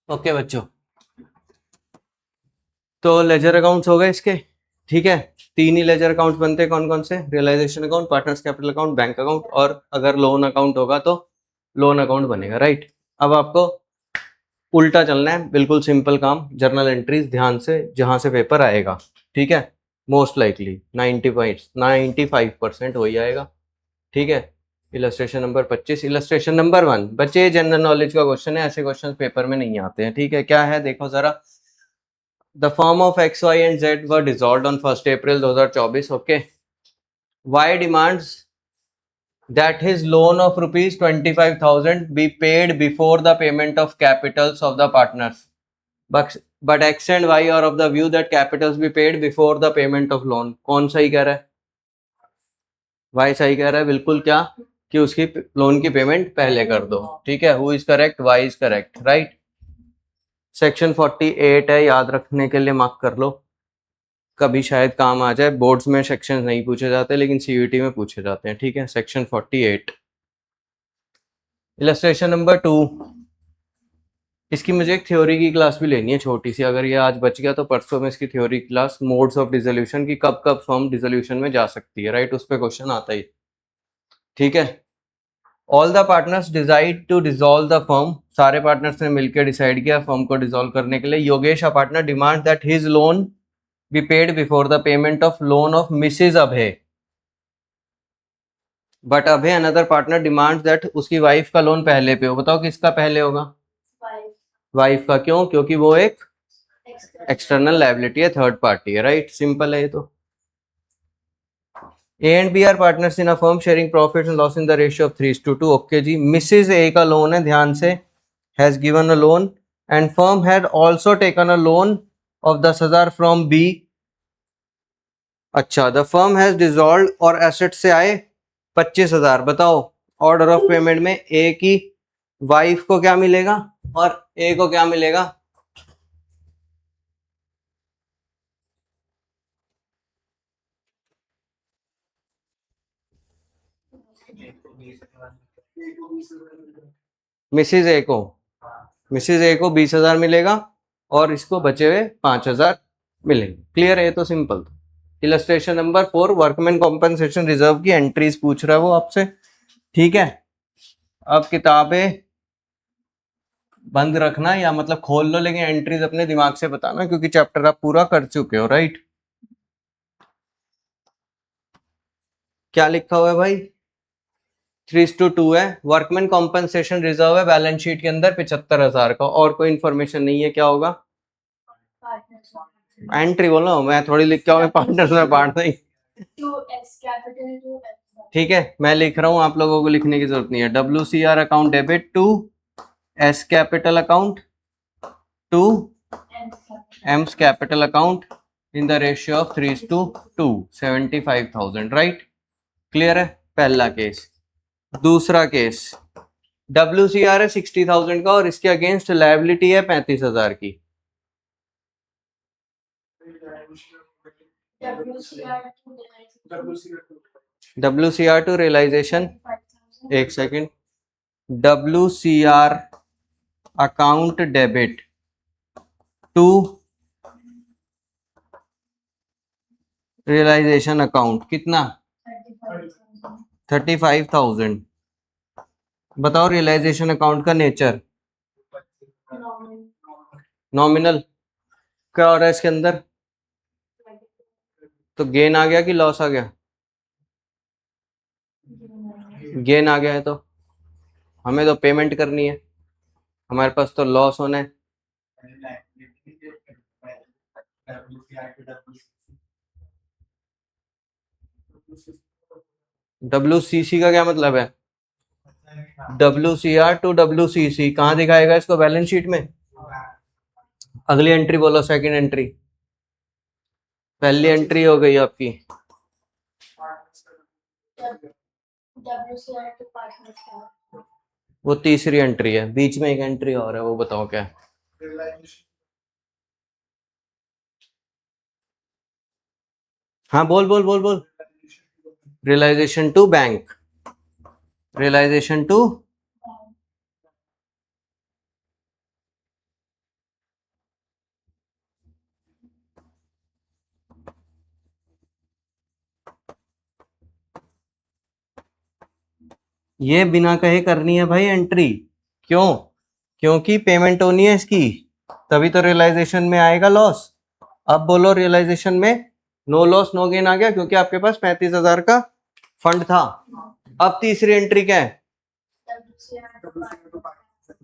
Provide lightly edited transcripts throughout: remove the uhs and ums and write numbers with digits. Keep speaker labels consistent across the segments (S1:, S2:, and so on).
S1: Okay बच्चों, तो ledger accounts हो गए इसके। ठीक है, तीन ही लेजर अकाउंट्स बनते हैं। कौन कौन से? Realisation account, partners capital account, bank account, और अगर लोन अकाउंट होगा तो लोन अकाउंट बनेगा। राइट, अब आपको उल्टा चलना है, बिल्कुल सिंपल काम। जर्नल एंट्रीज ध्यान से, जहां से पेपर आएगा। ठीक है, मोस्ट लाइकली 95% हो ही आएगा। ठीक है, इलस्ट्रेशन नंबर 25, इलस्ट्रेशन नंबर 1। बच्चे जनरल नॉलेज का क्वेश्चन है, ऐसे क्वेश्चन पेपर में नहीं आते हैं। ठीक है, क्या है देखो जरा। The firm of X, Y and Z were dissolved on 1st April 2024. Okay. Y demands that his loan of rupees 25,000 be paid before the payment of capitals of the partners. But X and Y are of the view that capitals be paid before the payment of loan. कौन सही कह रहा है? Y सही कह रहा है बिल्कुल। क्या कि उसकी लोन की पेमेंट पहले कर दो। ठीक है, who is correct? Y is correct. Right, section 48 है, याद रखने के लिए मार्क कर लो, कभी शायद काम आ जाए। बोर्ड्स में सेक्शन नहीं पूछे जाते लेकिन सीयूईटी में पूछे जाते हैं। ठीक है, सेक्शन 48। इलस्ट्रेशन नंबर 2, इसकी मुझे एक थ्योरी की क्लास भी लेनी है छोटी सी। अगर ये आज बच गया तो परसों में इसकी theory class, modes of dissolution की, कब कब फर्म डिसोल्यूशन में जा सकती है। राइट, उस पर क्वेश्चन आता ही। ठीक है, all the partners decide to dissolve the firm. सारे पार्टनर्स ने मिलकर डिसाइड किया फर्म को डिसॉल्व करने के लिए। Yogesh a partner demand that his loan be paid before the payment of loan of Mrs Abhay. But Abhay another partner demands that उसकी wife का लोन पहले पे हो। बताओ किसका पहले होगा? वाइफ का। क्यों? क्योंकि वो एक एक्सटर्नल लायबिलिटी है, थर्ड पार्टी है। राइट, सिंपल है ये तो। A and B are partners in a firm sharing profit and loss in the ratio of 3:2। Okay जी, मिसेज ए का लोन है, ध्यान से, has given a loan and firm had also taken a loan of 10,000 from B. अच्छा, the firm has dissolved और asset से आए 25,000। बताओ ऑर्डर ऑफ पेमेंट में ए की वाइफ को क्या मिलेगा और ए को क्या मिलेगा? मिसिज ए को, मिसिज ए को 20,000 मिलेगा और इसको बचे हुए 5,000 मिलेंगे। क्लियर है? तो simple. Illustration number 4, workman compensation reserve की एंट्रीज पूछ रहा है वो आपसे। ठीक है, अब किताबें बंद रखना, या मतलब खोल लो लेकिन एंट्रीज अपने दिमाग से बताना, क्योंकि चैप्टर आप पूरा कर चुके हो। राइट, क्या लिखा हुआ है भाई? 3:2 है। वर्कमैन कॉम्पनसेशन रिजर्व है बैलेंस शीट के अंदर 75,000 का, और कोई इन्फॉर्मेशन नहीं है। क्या होगा? एंट्री बोलो, मैं थोड़ी लिख के आऊंगा पार्टनर्स में बांट नहीं। ठीक है, मैं लिख रहा हूं, आप लोगों को लिखने की जरूरत नहीं है। WCR account debit to S capital account to M's capital account in the ratio of 3:2, 75,000। Right, clear है? पहला केस। दूसरा केस, WCR है 60,000 का और इसके अगेंस्ट लायबिलिटी है 35,000 की। WCR टू रियलाइजेशन, एक second, WCR account debit to realisation account, कितना? 35,000। बताओ रियलाइजेशन अकाउंट का नेचर नॉमिनल। क्या हो रहा है इसके अंदर? तो गेन आ गया कि लॉस आ गया? गेन आ गया है, तो हमें तो पेमेंट करनी है, हमारे पास तो लॉस होना है। WCC का क्या मतलब है? WCR टू WCC कहाँ दिखाएगा इसको? बैलेंस शीट में। अगली एंट्री बोलो, सेकंड एंट्री। पहली एंट्री हो गई आपकी, वो तीसरी एंट्री है। बीच में एक एंट्री और है, वो बताओ क्या है? हाँ बोल बोल बोल बोल। Realisation to bank, realisation to ये बिना कहे करनी है भाई एंट्री। क्यों? क्योंकि पेमेंट होनी है इसकी, तभी तो रियलाइजेशन में आएगा लॉस। अब बोलो रियलाइजेशन में नो लॉस नो गेन आ गया, क्योंकि आपके पास 35,000 का फंड था। अब तीसरी एंट्री क्या है?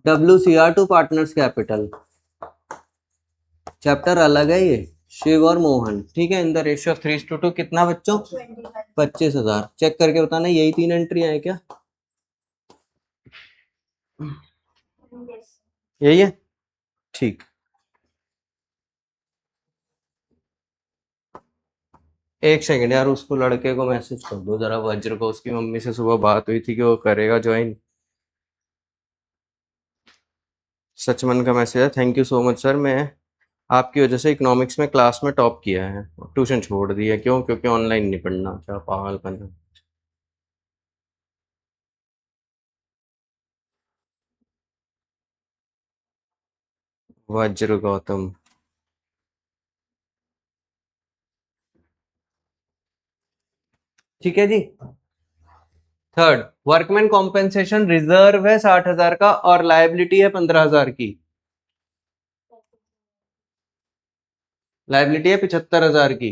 S1: WCR to partners capital. Chapter अलग है ये, शिव और मोहन, ठीक है। इन द रेशियो ऑफ 3:2 कितना बच्चों? 25,000। चेक करके बताना यही 3 एंट्री है क्या? यही है, ठीक। एक सेकंड यार, उसको लड़के को मैसेज कर दो जरा, वज्र को। उसकी मम्मी से सुबह बात हुई थी कि वो करेगा ज्वाइन। सचमन का मैसेज है, thank you so much sir, मैं आपकी वजह से इकोनॉमिक्स में क्लास में टॉप किया है, ट्यूशन छोड़ दी है। क्यों? क्योंकि ऑनलाइन नहीं पढ़ना। क्या पागलपन है। वज्र गौतम। ठीक है जी। थर्ड, वर्कमैन कॉम्पेंसेशन रिजर्व है 60,000 का और लायबिलिटी है 15,000 की। लायबिलिटी है 75,000 की।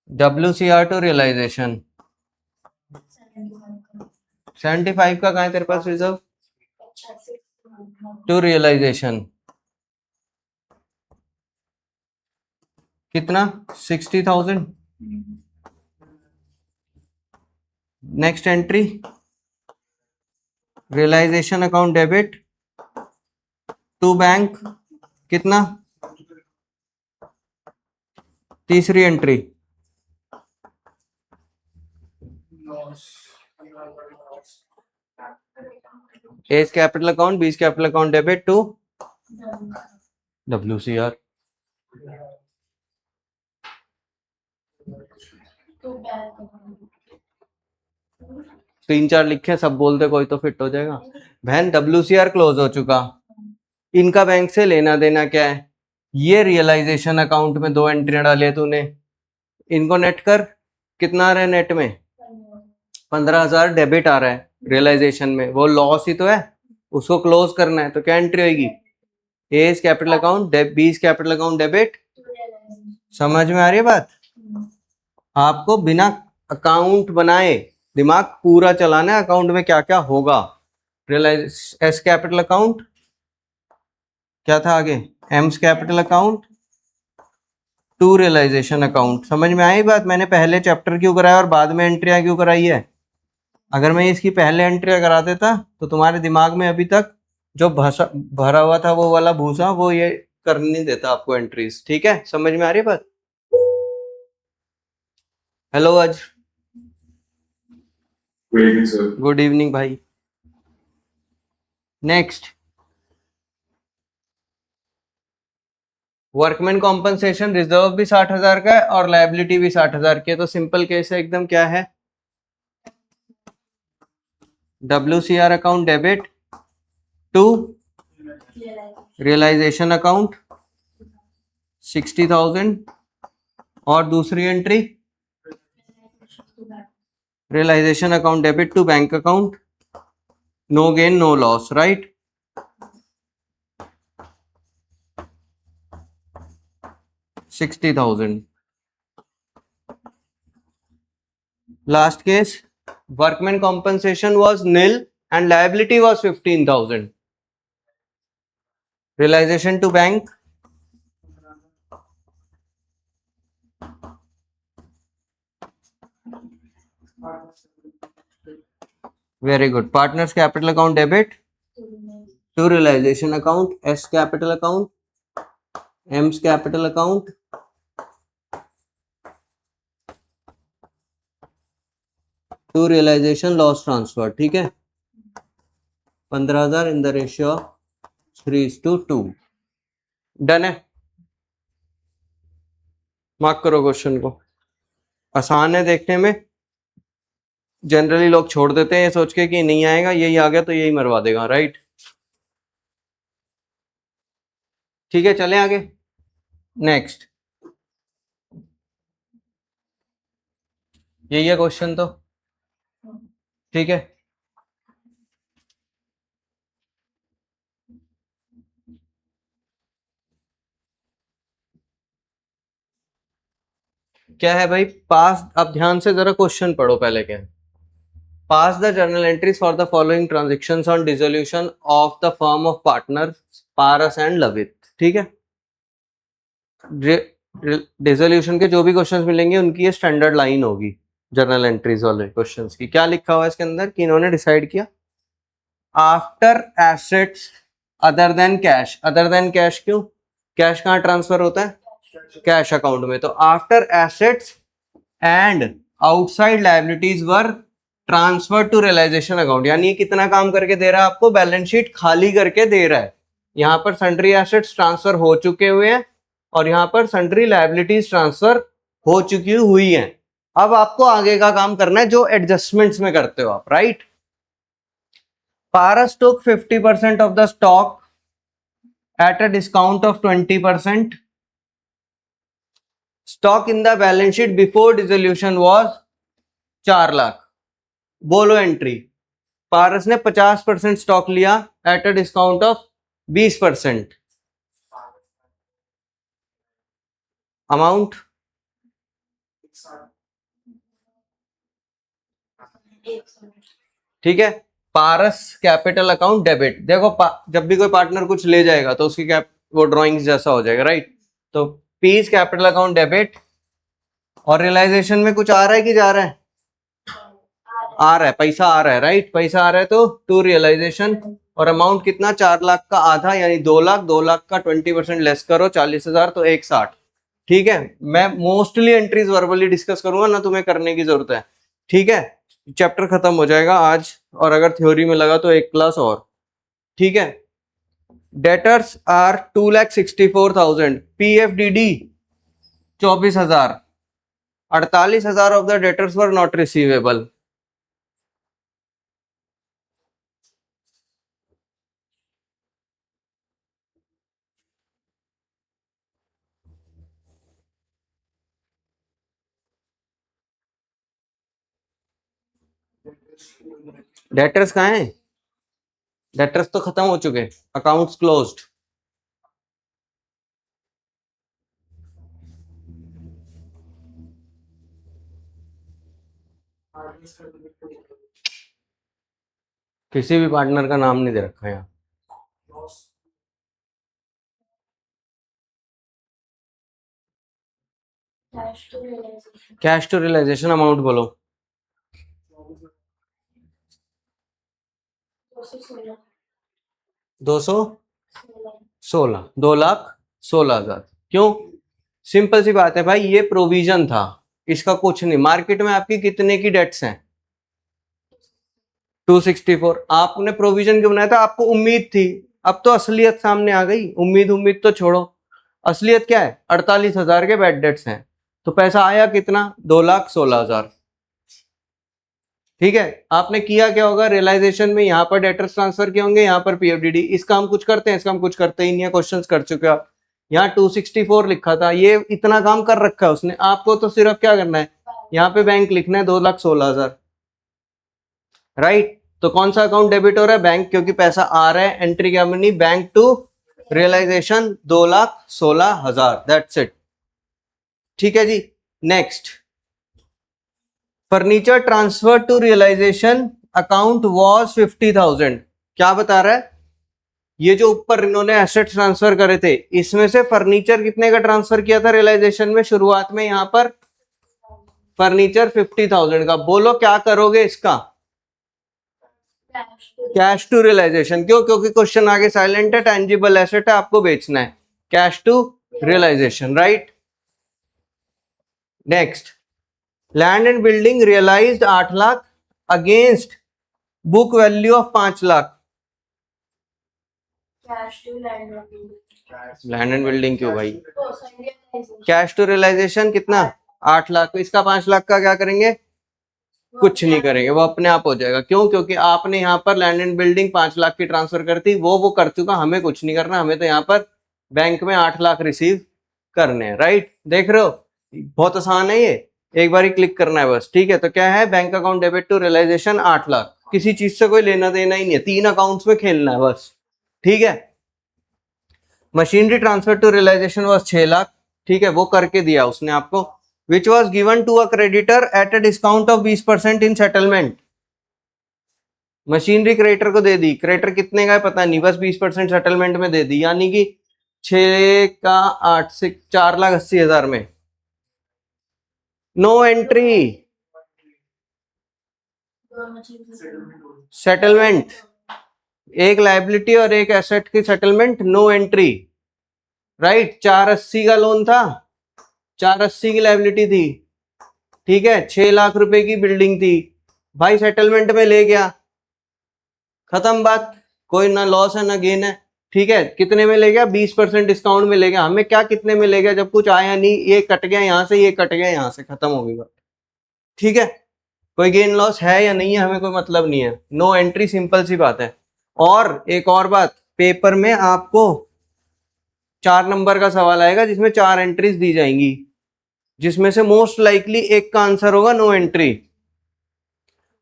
S1: WCR टू रियलाइजेशन 75 का कहाँ है तेरे पास रिजर्व? टू रियलाइजेशन कितना? 60,000। Next entry realisation account debit to bank कितना? तीसरी entry A's capital account B's capital account debit to WCR। तीन चार लिखे सब बोलते कोई तो फिट हो जाएगा। बहन WCR क्लोज हो चुका, इनका बैंक से लेना देना क्या है? ये रियलाइजेशन अकाउंट में 2 एंट्रियां डाले तूने, इनको नेट कर। कितना आ रहा है नेट में? 15,000 डेबिट आ रहा है रियलाइजेशन में, वो लॉस ही तो है, उसको क्लोज करना है। तो क्या एंट्री होगी? A's capital account B's capital account debit. समझ में आ रही है बात? आपको बिना अकाउंट बनाए दिमाग पूरा चलाना है, अकाउंट में क्या क्या होगा। रियलाइज एस कैपिटल अकाउंट क्या था आगे? M's capital account to realisation account. समझ में आई बात? मैंने पहले चैप्टर क्यों कराया और बाद में एंट्रियां क्यों कराई है? अगर मैं इसकी पहले एंट्रियां करा देता तो तुम्हारे दिमाग में अभी तक जो भरा हुआ था वो वाला भूसा, वो ये कर नहीं देता आपको एंट्रीज। ठीक है, समझ में आ रही है बात? हेलो आज good evening sir. Good evening भाई। नेक्स्ट, वर्कमैन कॉम्पनसेशन रिजर्व भी 60,000 का है और लायबिलिटी भी 60,000 की है। तो सिंपल केस है एकदम। क्या है? WCR account debit to realisation account 60,000 और दूसरी entry realisation account debit to bank account, no gain no loss, right? $60,000। Last case, workman compensation was nil and liability was 15,000. Realization to bank very good. Partners capital account debit to realization account, S capital account, M's capital account, to realization loss transfer। ठीक है, 15,000 इन the ratio 3:2। Done है? Mark करो question को। आसान है देखने में, generally लोग छोड़ देते हैं सोच के कि नहीं आएगा, यही आ गया तो यही मरवा देगा, राइट? ठीक है, चले आगे। नेक्स्ट, यही है क्वेश्चन तो, ठीक है। क्या है भाई, पास, अब ध्यान से जरा क्वेश्चन पढ़ो पहले। क्या पास the journal entries for the following transactions on dissolution of the firm of partner Paras and Lavit, ठीक है। डिसोल्यूशन के जो भी क्वेश्चंस मिलेंगे उनकी ये स्टैंडर्ड लाइन होगी जर्नल एंट्रीज वाले क्वेश्चंस की। क्या लिखा हुआ है इसके अंदर कि इन्होंने डिसाइड किया after assets other than cash. Other than cash क्यों? कैश कहाँ ट्रांसफर होता है? कैश अकाउंट में। तो after assets and outside liabilities were transfer to realisation account, यानी ये कितना काम करके दे रहा है आपको? बैलेंस शीट खाली करके दे रहा है। यहाँ पर सन्ड्री एसेट्स ट्रांसफर हो चुके हुए हैं और यहाँ पर सन्ड्री लायबिलिटीज ट्रांसफर हो चुकी हुई हैं। अब आपको आगे का काम करना है जो एडजस्टमेंट्स में करते हो आप, right. Paras took 50% of the stock at a discount of 20%. Stock in the balance sheet before dissolution was 4 lakh. बोलो एंट्री। पारस ने 50% स्टॉक लिया eight a discount of 20%। Amount ठीक है। पारस कैपिटल अकाउंट डेबिट। देखो जब भी कोई पार्टनर कुछ ले जाएगा तो उसकी वो ड्राइंग्स जैसा हो जाएगा, राइट। तो पीस कैपिटल अकाउंट डेबिट, और रियलाइजेशन में कुछ आ रहा है कि जा रहा है? आ रहा है, पैसा आ रहा है, राइट। पैसा आ रहा है तो टू रियलाइजेशन। और अमाउंट कितना? 4 लाख का आधा यानी 2 लाख। 2 लाख का 20% लेस करो 40,000 तो 160, ठीक है। मैं मोस्टली एंट्रीज वर्बली डिस्कस करूंगा ना, तुम्हें करने की जरूरत है, ठीक है। चैप्टर खत्म हो जाएगा आज, और अगर थ्योरी में लगा तो एक क्लास और, ठीक है। Debtors are 2,64,000, PFDD 24,000, 48,000 of the debtors were not receivable. Debtors कहाँ है? डेटर्स तो खत्म हो चुके, अकाउंट्स क्लोज्ड। किसी भी पार्टनर का नाम नहीं दे रखा है यहाँ। कैश टू रियलाइजेशन अमाउंट बोलो। 216, 2,16,000। क्यों? सिंपल सी बात है भाई, ये प्रोविजन था, इसका कुछ नहीं। मार्केट में आपकी कितने की डेट्स हैं? 264। आपने प्रोविजन क्यों बनाया था? आपको उम्मीद थी। अब तो असलियत सामने आ गई। उम्मीद उम्मीद तो छोड़ो, असलियत क्या है? 48,000 के बैड डेट्स हैं। तो पैसा आया कितना? 2,16,000, ठीक है। आपने किया क्या होगा? रियलाइजेशन में यहाँ पर डेटर्स ट्रांसफर किए होंगे, यहाँ पर PFDD। इसका हम कुछ करते हैं? इसका हम कुछ करते ही नहीं है, क्वेश्चंस कर चुके हो आप। यहाँ 264 लिखा था, ये इतना काम कर रखा है उसने। आपको तो सिर्फ क्या करना है, यहाँ पे बैंक लिखना है 2,16,000, राइट। तो कौन सा अकाउंट डेबिट हो रहा है? बैंक, क्योंकि पैसा आ रहा है। एंट्री क्या बनी? Bank to realisation 2,16,000, that's it, ठीक है जी। Next, furniture transfer to realisation account was 50,000। क्या बता रहा है? ये जो ऊपर इन्होंने एसेट ट्रांसफर करे थे, इसमें से फर्नीचर कितने का ट्रांसफर किया था रियलाइजेशन में? शुरुआत में यहाँ पर फर्नीचर 50,000 का। बोलो क्या करोगे इसका? Cash to realisation. क्यों? क्योंकि क्वेश्चन आगे साइलेंट है, टेंजिबल एसेट है, आपको बेचना है। Cash to realisation, right. Next, land and building realised 8 lakh against book value of 5 lakh. Land and building क्यों भाई? कैश टू रियलाइजेशन कितना? 8 लाख। इसका 5 लाख का क्या करेंगे? कुछ नहीं करेंगे, वो अपने आप हो जाएगा। क्यों? क्योंकि आपने यहाँ पर लैंड एंड बिल्डिंग 5 लाख की ट्रांसफर करती, वो कर चुका, हमें कुछ नहीं करना। हमें तो यहाँ पर बैंक में 8 लाख रिसीव करने हैं, राइट। देख रहे हो, बहुत आसान है ये। एक बार ही क्लिक करना है बस, ठीक है। तो क्या है, bank account debit to realisation 8 lakh, किसी चीज से कोई लेना देना ही नहीं है, 3 अकाउंट्स में खेलना है बस, ठीक है। Machinery transfer to realisation was 6 lakh, ठीक है, वो करके दिया उसने आपको। Which was given to a creditor at a discount of 20% in settlement, machinery creditor को दे दी, क्रेडिटर कितने का है पता नहीं, बस 20% सेटलमेंट में दे दी, यानी कि 6 का 8 से 4,80,000 में। नो एंट्री, सेटलमेंट, एक लायबिलिटी और एक एसेट की सेटलमेंट, नो एंट्री, राइट। 480 का लोन था, 480 की लायबिलिटी थी, ठीक है, 6 लाख रुपए की बिल्डिंग थी, भाई सेटलमेंट में ले गया, खत्म बात, कोई ना लॉस है ना गेन है, ठीक है। कितने में ले गया, 20% डिस्काउंट में ले गया, हमें क्या कितने में ले गया, जब कुछ आया नहीं, ये कट गया यहाँ से, ये कट गया यहाँ से, खत्म हो गई बात, ठीक है। कोई गेन लॉस है या नहीं है हमें कोई मतलब नहीं है, नो एंट्री, सिंपल सी बात है। और एक और बात, पेपर में आपको 4 नंबर का सवाल आएगा जिसमें 4 एंट्रीज दी जाएंगी, जिसमें से मोस्ट लाइकली एक का आंसर होगा नो एंट्री,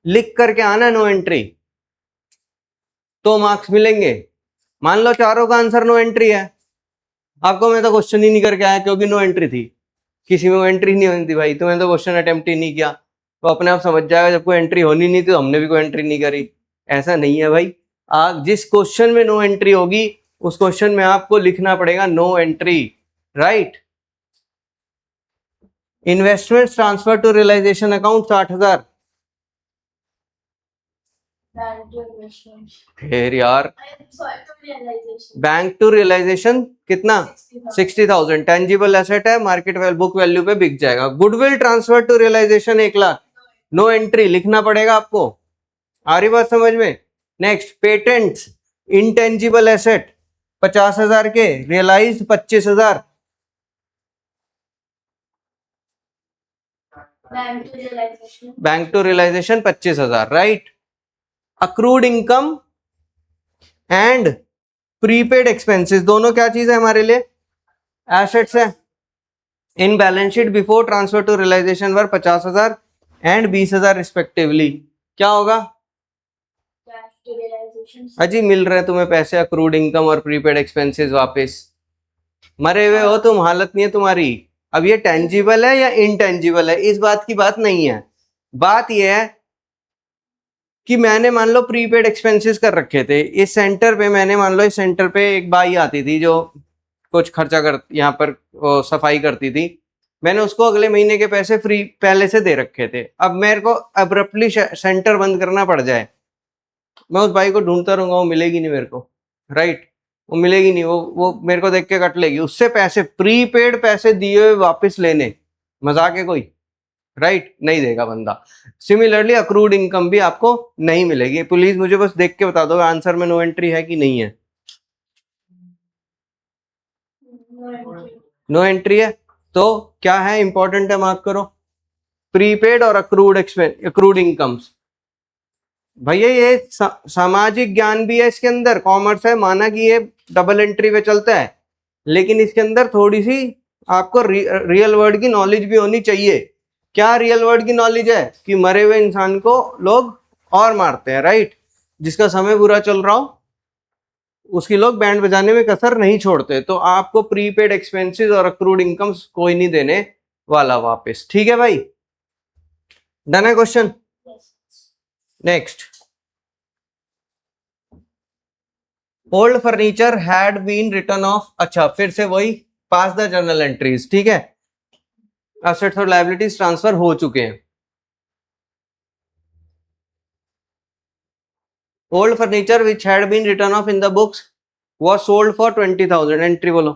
S1: लिख करके आना नो एंट्री, तो मार्क्स मिलेंगे। मान लो चारों का आंसर नो एंट्री है, आपको मैं तो क्वेश्चन ही नहीं करके आया क्योंकि नो एंट्री थी, किसी में एंट्री नहीं होनी थी भाई, तो मैंने तो क्वेश्चन अटेम्प्ट ही नहीं किया, तो अपने आप समझ जाएगा जब कोई एंट्री होनी नहीं थी तो हमने भी कोई एंट्री नहीं करी, ऐसा नहीं है भाई। आप जिस क्वेश्चन में नो एंट्री होगी उस क्वेश्चन में आपको लिखना पड़ेगा no entry, right. Investment transfer to realisation account 60,000, फिर यार बैंक टू रियलाइजेशन कितना, 60,000, टेंजिबल एसेट है, मार्केट वैल्यू बुक वैल्यू पे बिक जाएगा। Goodwill transfer to realisation 1 lakh, no entry, लिखना पड़ेगा आपको, आ रही बात समझ में। नेक्स्ट, पेटेंट्स इंटेंजिबल एसेट 50,000 के, realised 25,000, bank to realisation 25,000, right. Accrued income and prepaid expenses दोनों क्या चीज है हमारे लिए, एसेट्स है। In balance sheet before transfer to realisation were 50,000 and 20,000 respectively, क्या होगा, अजी मिल रहे तुम्हें पैसे, अक्रूड इनकम और प्रीपेड एक्सपेंसेस वापस, मरे हुए हो तुम, हालत नहीं है तुम्हारी। अब ये टेंजिबल है या इनटेंजिबल है, इस बात की बात नहीं है, बात ये है कि मैंने मान लो प्रीपेड एक्सपेंसेस कर रखे थे इस सेंटर पे, मैंने मान लो इस सेंटर पे एक बाई आती थी जो कुछ खर्चा कर यहाँ पर सफाई करती थी, मैंने उसको अगले महीने के पैसे फ्री पहले से दे रखे थे, अब मेरे को अब्रप्टली सेंटर बंद करना पड़ जाए, मैं उस बाई को ढूंढता रहूंगा, वो मिलेगी नहीं मेरे को, राइट, वो मिलेगी नहीं, वो मेरे को देख के कट लेगी, उससे पैसे प्रीपेड पैसे दिए हुए वापस लेने, मजाक है कोई, राइट, नहीं देगा बंदा। सिमिलरली अक्रूड इनकम भी आपको नहीं मिलेगी। प्लीज मुझे बस देख के बता दो आंसर में नो एंट्री है कि नहीं है, नो एंट्री है, तो क्या है इंपॉर्टेंट है, मार्क करो, प्रीपेड और अक्रूड अक्रूड इनकम्स। भैया ये सामाजिक ज्ञान भी है इसके अंदर, कॉमर्स है, माना कि ये डबल एंट्री पे चलता है, लेकिन इसके अंदर थोड़ी सी आपको रियल वर्ल्ड की नॉलेज भी होनी चाहिए। क्या रियल वर्ल्ड की नॉलेज है, कि मरे हुए इंसान को लोग और मारते हैं, राइट, जिसका समय बुरा चल रहा हो उसकी लोग बैंड बजाने में कसर नहीं छोड़ते, तो आपको प्रीपेड एक्सपेंसेस और अक्रूड इनकम्स कोई नहीं देने वाला वापस, ठीक है भाई, डन है question. Next, old furniture had been written off, अच्छा फिर से वही पास द जर्नल एंट्रीज, ठीक है, एसेट्स और लायबिलिटीज ट्रांसफर हो चुके हैं। Old furniture which had been written off in the books was sold for 20,000, entry बोलो,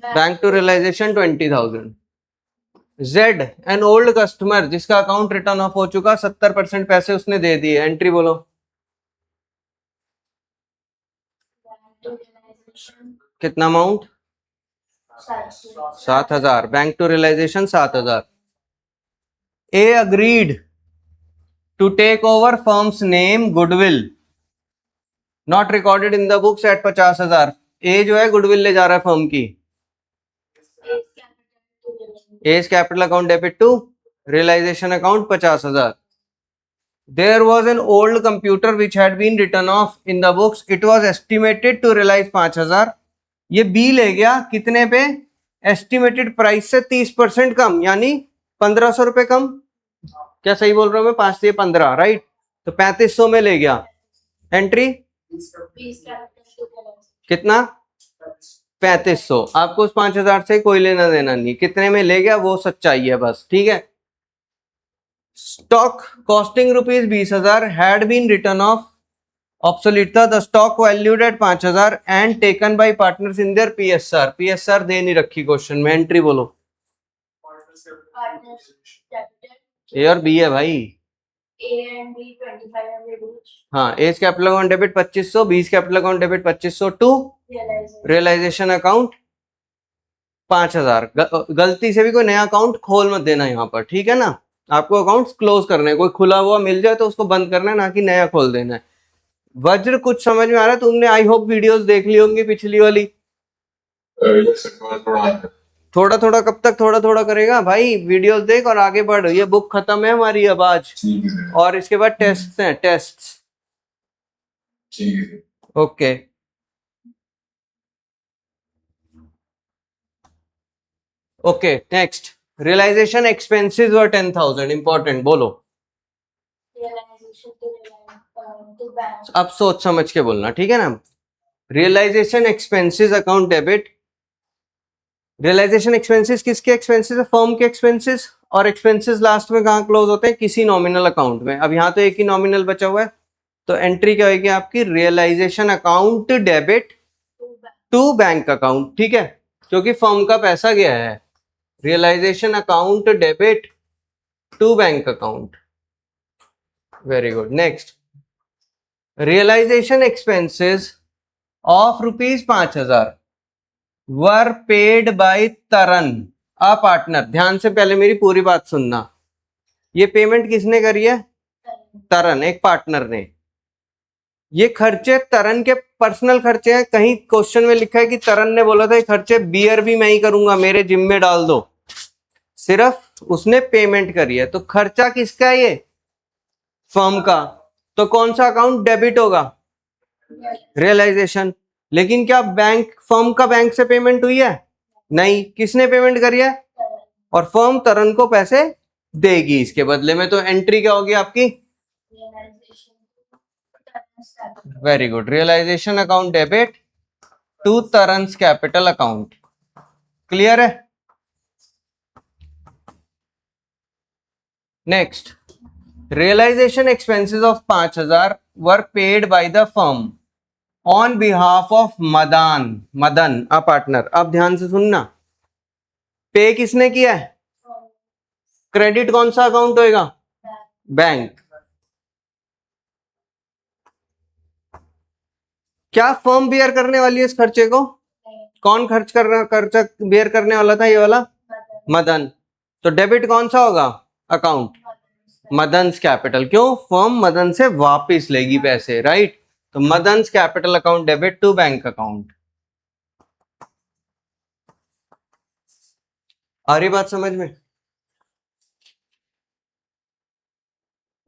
S1: bank to realisation 20,000। Z an old customer जिसका अकाउंट रिटर्न ऑफ हो चुका, 70% पैसे उसने दे दिए, एंट्री बोलो, कितना amount, 7,000, bank to realisation 7,000। A agreed to take over firm's name goodwill not recorded in the books at 50,000, A जो है गुडविल ले जा रहा है फर्म की, A's capital account debit to realisation account 50,000. There was an old computer which had been written off in the books. It was estimated to realize 5,000. ये B ले गया कितने पे? एस्टिमेटेड प्राइस से 30% कम, यानी 1,500 रुपए कम. क्या सही बोल रहा हूं मैं? 5 से 15, राइट? तो 3500 में ले गया. एंट्री कितना? 3500. आपको उस 5,000 से कोई लेना देना नहीं. कितने में ले गया वो सच्चाई है बस. ठीक है. Stock costing rupees 20,000 had been written off, obsolete था. The stock valued at 5,000 and taken by partners in their PSR. PSR दे नहीं रखी क्वेश्चन में. एंट्री बोलो. ए और बी है भाई. हाँ, as capital account debit 2500, B's capital account debit 2500 to realisation account 5,000. गलती से भी कोई नया अकाउंट खोल मत देना यहाँ पर. ठीक है ना? आपको अकाउंट्स क्लोज करने हैं. कोई खुला हुआ मिल जाए तो उसको बंद करना है, ना कि नया खोल देना है. वज्र कुछ समझ में आ रहा है? तुमने आई होप वीडियोस देख ली होंगी पिछली वाली. थोड़ा थोड़ा कब तक थोड़ा थोड़ा करेगा भाई? वीडियोस देख और आगे बढ़. ये बुक खत्म है हमारी अब आज, और इसके बाद टेस्ट हैं. Test. Okay. Okay, next. Realisation expenses were 10,000. Important. बोलो. अब सोच समझ के बोलना. ठीक है ना? Realisation expenses account debit. Realisation expenses किसके एक्सपेंसेस है? फर्म के एक्सपेंसेस. और एक्सपेंसेस लास्ट में कहाँ क्लोज होते हैं? किसी नॉमिनल अकाउंट में. अब यहाँ तो एक ही नॉमिनल बचा हुआ है, तो एंट्री क्या होगी आपकी? Realisation account debit to bank account. ठीक है, क्योंकि फर्म का पैसा गया है. Realisation account debit to bank account. Very good. Next. Realisation expenses of rupees 5,000 were paid by Taran a partner. ध्यान से पहले मेरी पूरी बात सुनना. ये पेमेंट किसने करी है? तरन, एक पार्टनर ने. ये खर्चे तरन के पर्सनल खर्चे हैं. कहीं क्वेश्चन में लिखा है कि तरन ने बोला था ये खर्चे बियर भी मैं ही करूंगा, मेरे जिम्मे डाल दो. सिर्फ उसने पेमेंट करी है. तो खर्चा किसका है? ये फर्म का. तो कौन सा अकाउंट डेबिट होगा? रियलाइजेशन. लेकिन क्या बैंक, फर्म का बैंक से पेमेंट हुई है? नहीं. किसने पेमेंट करी है? और फर्म तरन को पैसे देगी इसके बदले में. तो एंट्री क्या होगी आपकी? Very good. Realisation account debit to Tarun's capital account. Clear है? Next. Realisation expenses of 5,000 were paid by the firm on behalf of Madan a partner. अब ध्यान से सुनना. पे किसने किया है? क्रेडिट कौन सा अकाउंट होएगा? बैंक. क्या फर्म बियर करने वाली है इस खर्चे को? कौन खर्चा बियर करने वाला था? ये वाला मदन. तो डेबिट कौन सा होगा अकाउंट? मदन्स कैपिटल. क्यों? फर्म मदन से वापस लेगी पैसे, राइट? तो Madan's capital account debit to bank account. आ रही बात समझ में?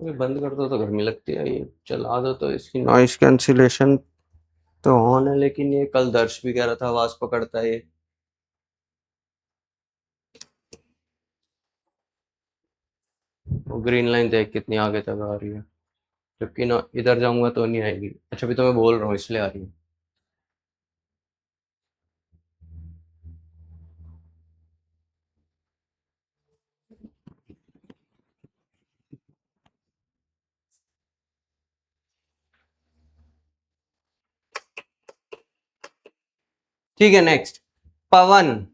S1: बंद कर दो तो गर्मी लगती है. ये चला दो तो इसकी नॉइस कैंसिलेशन तो ऑन है, लेकिन ये कल दर्श भी कह रहा था आवाज पकड़ता है ये. ग्रीन लाइन देख कितनी आगे तक आ रही है, जबकि ना इधर जाऊंगा तो नहीं आएगी. अच्छा, भी तो मैं बोल रहा हूँ इसलिए आ रही है. ठीक है. नेक्स्ट. पवन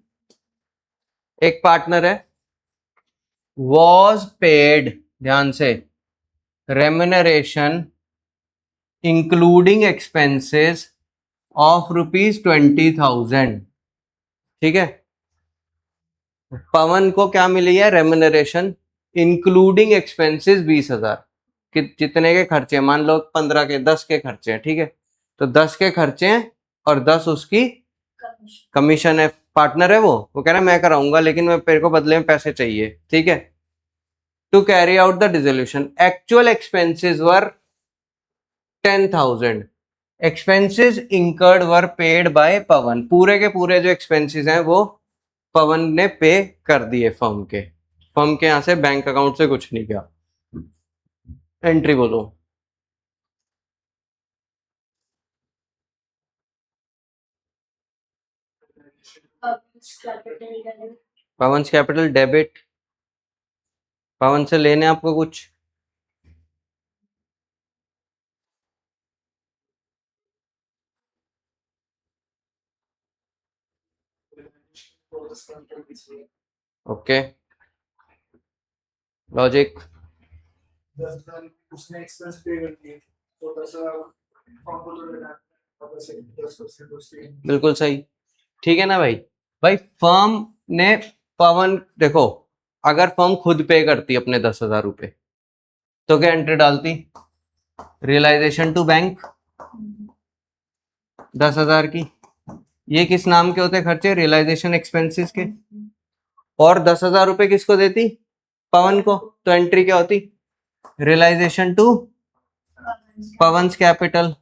S1: एक पार्टनर है. वॉज पेड, ध्यान से, remuneration including expenses of rupees 20,000. ठीक है. पवन को क्या मिली है? Remuneration including expenses 20,000. जितने के खर्चे? मान लो 15 के, 10 के खर्चे हैं. ठीक है. तो 10 के खर्चे हैं और 10 उसकी कमीशन है. पार्टनर है वो कह रहा है मैं कराऊंगा लेकिन मैं मेरे को बदले में पैसे चाहिए, ठीक है। To carry out the dissolution actual expenses were 10,000, expenses incurred were paid by Pavan, पूरे के पूरे जो एक्सपेंसेस हैं वो पवन ने पे कर दिए फर्म के यहां से बैंक अकाउंट से कुछ नहीं किया। एंट्री बोलो। पवन कैपिटल डेबिट, पवन से लेने आपको कुछ, ओके लॉजिक।
S2: उसने एक्सपेंस पे कर दिए तो 10,000 फॉर्म को तो लेना है, 10% उसके।
S1: बिल्कुल सही, ठीक है ना भाई। भाई फर्म ने पवन, देखो अगर फर्म खुद पे करती अपने 10,000 रुपए तो क्या एंट्री डालती, रियलाइजेशन टू बैंक 10,000 की, ये किस नाम के होते खर्चे, रियलाइजेशन एक्सपेंसेस के, और 10,000 रुपए किसको देती, पवन को, तो एंट्री क्या होती, रियलाइजेशन टू पवन्स कैपिटल,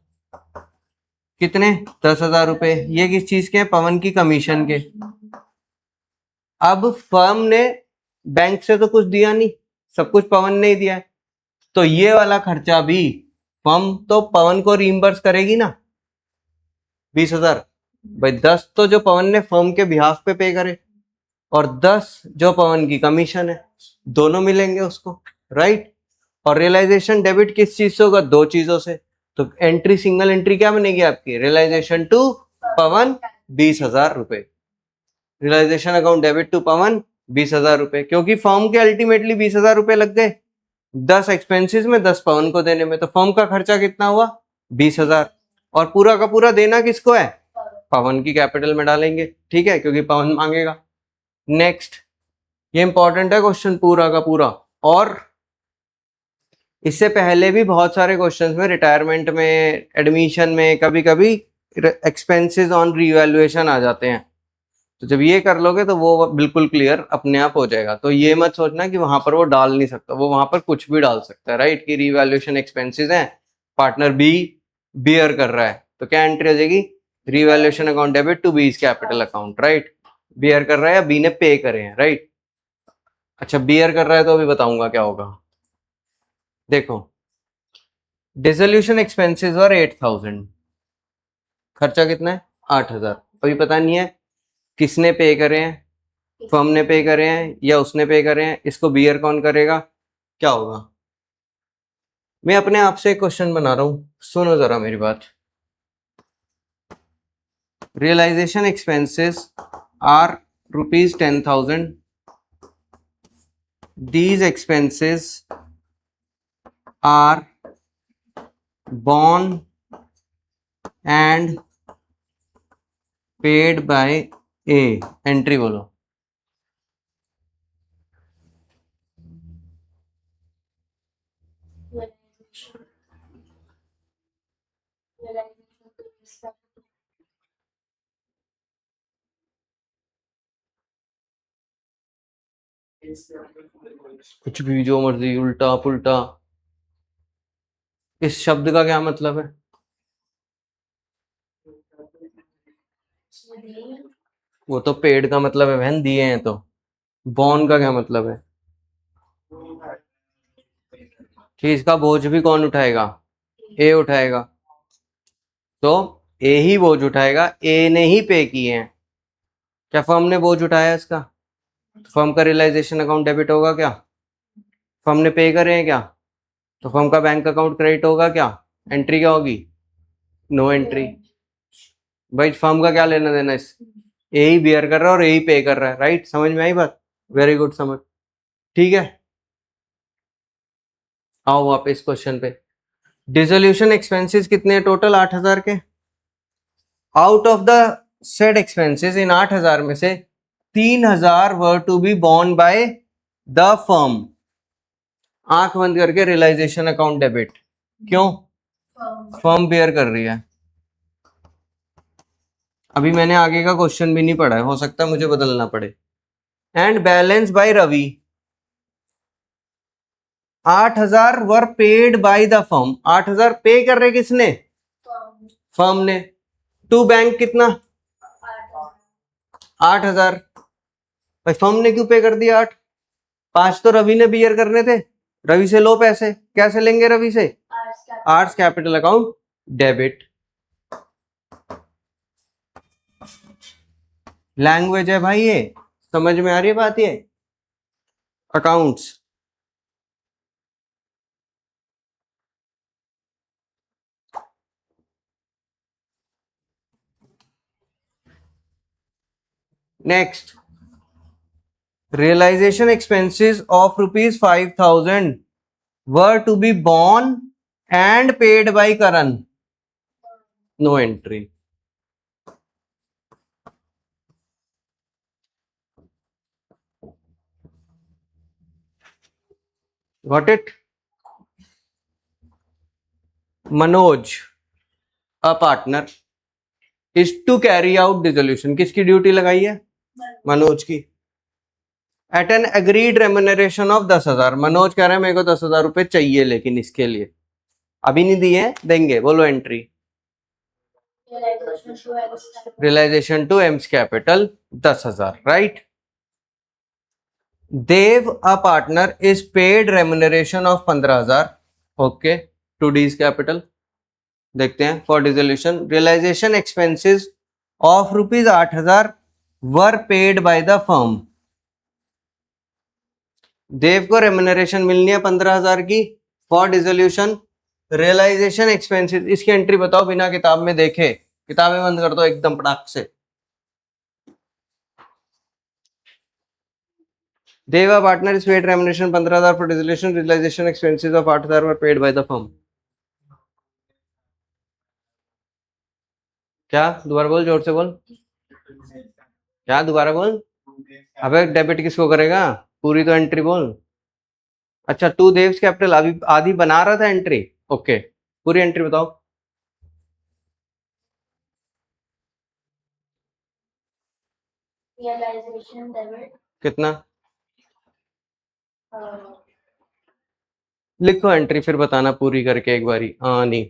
S1: कितने 10,000 रुपए, ये किस चीज के, पवन की कमीशन के। अब फर्म ने बैंक से तो कुछ दिया नहीं, सब कुछ पवन ने ही दिया है, तो ये वाला खर्चा भी फर्म तो पवन को रीइंबर्स करेगी ना 20,000। भाई 10 तो जो पवन ने फर्म के बिहाफ पे पे करे और 10 जो पवन की कमीशन है, दोनों मिलेंगे उसको, राइट। और रियलाइजेशन डेबिट किस चीज से होगा, दो चीजों से, तो एंट्री सिंगल एंट्री क्या बनेगी आपकी, रियलाइजेशन टू पवन 20,000 रुपए, रियलाइजेशन अकाउंट डेबिट टू पवन 20,000 रुपए, क्योंकि फर्म के अल्टीमेटली 20,000 रुपए लग गए 10 एक्सपेंसेस में 10 पवन को देने में, तो फर्म का खर्चा कितना हुआ 20,000, और पूरा का पूरा देना किसको है, पवन की कैपिटल में डालेंगे, ठीक है, क्योंकि पवन मांगेगा। नेक्स्ट, ये इंपॉर्टेंट है क्वेश्चन पूरा का पूरा, और इससे पहले भी बहुत सारे क्वेश्चंस में, रिटायरमेंट में, एडमिशन में, कभी कभी एक्सपेंसेस ऑन रीवैल्यूएशन आ जाते हैं, तो जब ये कर लोगे तो वो बिल्कुल क्लियर अपने आप हो जाएगा। तो ये मत सोचना कि वहां पर वो डाल नहीं सकता, वो वहां पर कुछ भी डाल सकता है, राइट, कि रीवैल्यूएशन एक्सपेंसेस हैं, पार्टनर बी बियर कर रहा है, तो क्या एंट्री हो जाएगी, revaluation account debit to B's capital account, right, bear कर रहा है या बी ने पे करे हैं, राइट। अच्छा बियर कर रहा है तो अभी बताऊंगा क्या होगा। देखो डिसोल्यूशन एक्सपेंसेस और 8,000, खर्चा कितना है 8,000, अभी पता नहीं है किसने पे करे हैं, फर्म ने पे करे हैं या उसने पे करे हैं, इसको बियर कौन करेगा, क्या होगा। मैं अपने आप से एक क्वेश्चन बना रहा हूं, सुनो जरा मेरी बात। Realisation expenses are ₹10,000, these expenses are borne and paid by A, entry बोलो। कुछ भी जो मर्जी उल्टा पुल्टा, इस शब्द का क्या मतलब है, वो तो पेड का मतलब है बहन, दिए हैं तो, बॉन का क्या मतलब है कि इसका बोझ भी कौन उठाएगा, ए उठाएगा, तो ए ही बोझ उठाएगा, ए ने ही पे किए हैं, क्या फर्म ने बोझ उठाया इसका, तो फर्म का रियलाइजेशन अकाउंट डेबिट होगा क्या, फर्म ने पे करे हैं क्या, तो फर्म का बैंक अकाउंट क्रेडिट होगा क्या, एंट्री क्या होगी, नो एंट्री। भाई फर्म का क्या लेना देना, इस ए ही बियर कर रहा है और ए ही पे कर रहा है, राइट, समझ में आई बात, वेरी गुड, समझ, ठीक है। आओ वापस क्वेश्चन पे, डिसोल्यूशन एक्सपेंसेस कितने हैं टोटल 8,000 के, out of the said expenses, इन 8,000 में से 3,000 were to be borne by the firm, आंख बंद करके रियलाइजेशन अकाउंट डेबिट, क्यों, फर्म बेयर कर रही है, अभी मैंने आगे का क्वेश्चन भी नहीं पढ़ा है, हो सकता है मुझे बदलना पड़े। And balance by Ravi 8,000 were paid by the firm. 8,000 pay कर रहे किसने? फर्म ने। टू बैंक कितना? 8,000। भाई फर्म ने क्यों पे कर दिया 8? 5 तो रवि ने बियर करने थे, रवि से लो पैसे। कैसे लेंगे रवि से? Arts capital account debit. Language है भाई, ये समझ में आ रही है बात? ये accounts. Next, realization expenses of rupees 5,000 were to be borne and paid by Karan. No entry. Got it? Manoj, a partner, is to carry out dissolution. किसकी ड्यूटी लगाई है? मनोज की। At an agreed remuneration of 10,000। Manoj कह रहे हैं मेरे को 10,000 रुपए चाहिए, लेकिन इसके लिए अभी नहीं दिए, देंगे। बोलो entry. Realisation to M's capital 10,000, right. Dev a partner is paid remuneration of 15,000। Okay, to D's capital देखते हैं। For dissolution realisation expenses of rupees 8,000 were paid by the firm. Dev को रेम्यूनरेशन मिलनी है 15,000 की फॉर डिसोल्यूशन रियलाइजेशन एक्सपेंसेस। इसकी entry बताओ बिना किताब में देखे। किताबें बंद कर दो एकदम पटाख से। Deva partner is paid remuneration 15,000 for dissolution realisation expenses of 8,000 were paid by the firm. क्या? दोबारा बोल, जोर से बोल। क्या? दोबारा बोल। अबे डेबिट किसको करेगा? पूरी तो एंट्री बोल। अच्छा, टू देव्स कैपिटल अभी आधी बना रहा था एंट्री। ओके, पूरी एंट्री बताओ।
S3: रियलाइजेशन डेबिट
S1: कितना? लिखो एंट्री, फिर बताना पूरी करके एक बारी। हाँ नहीं,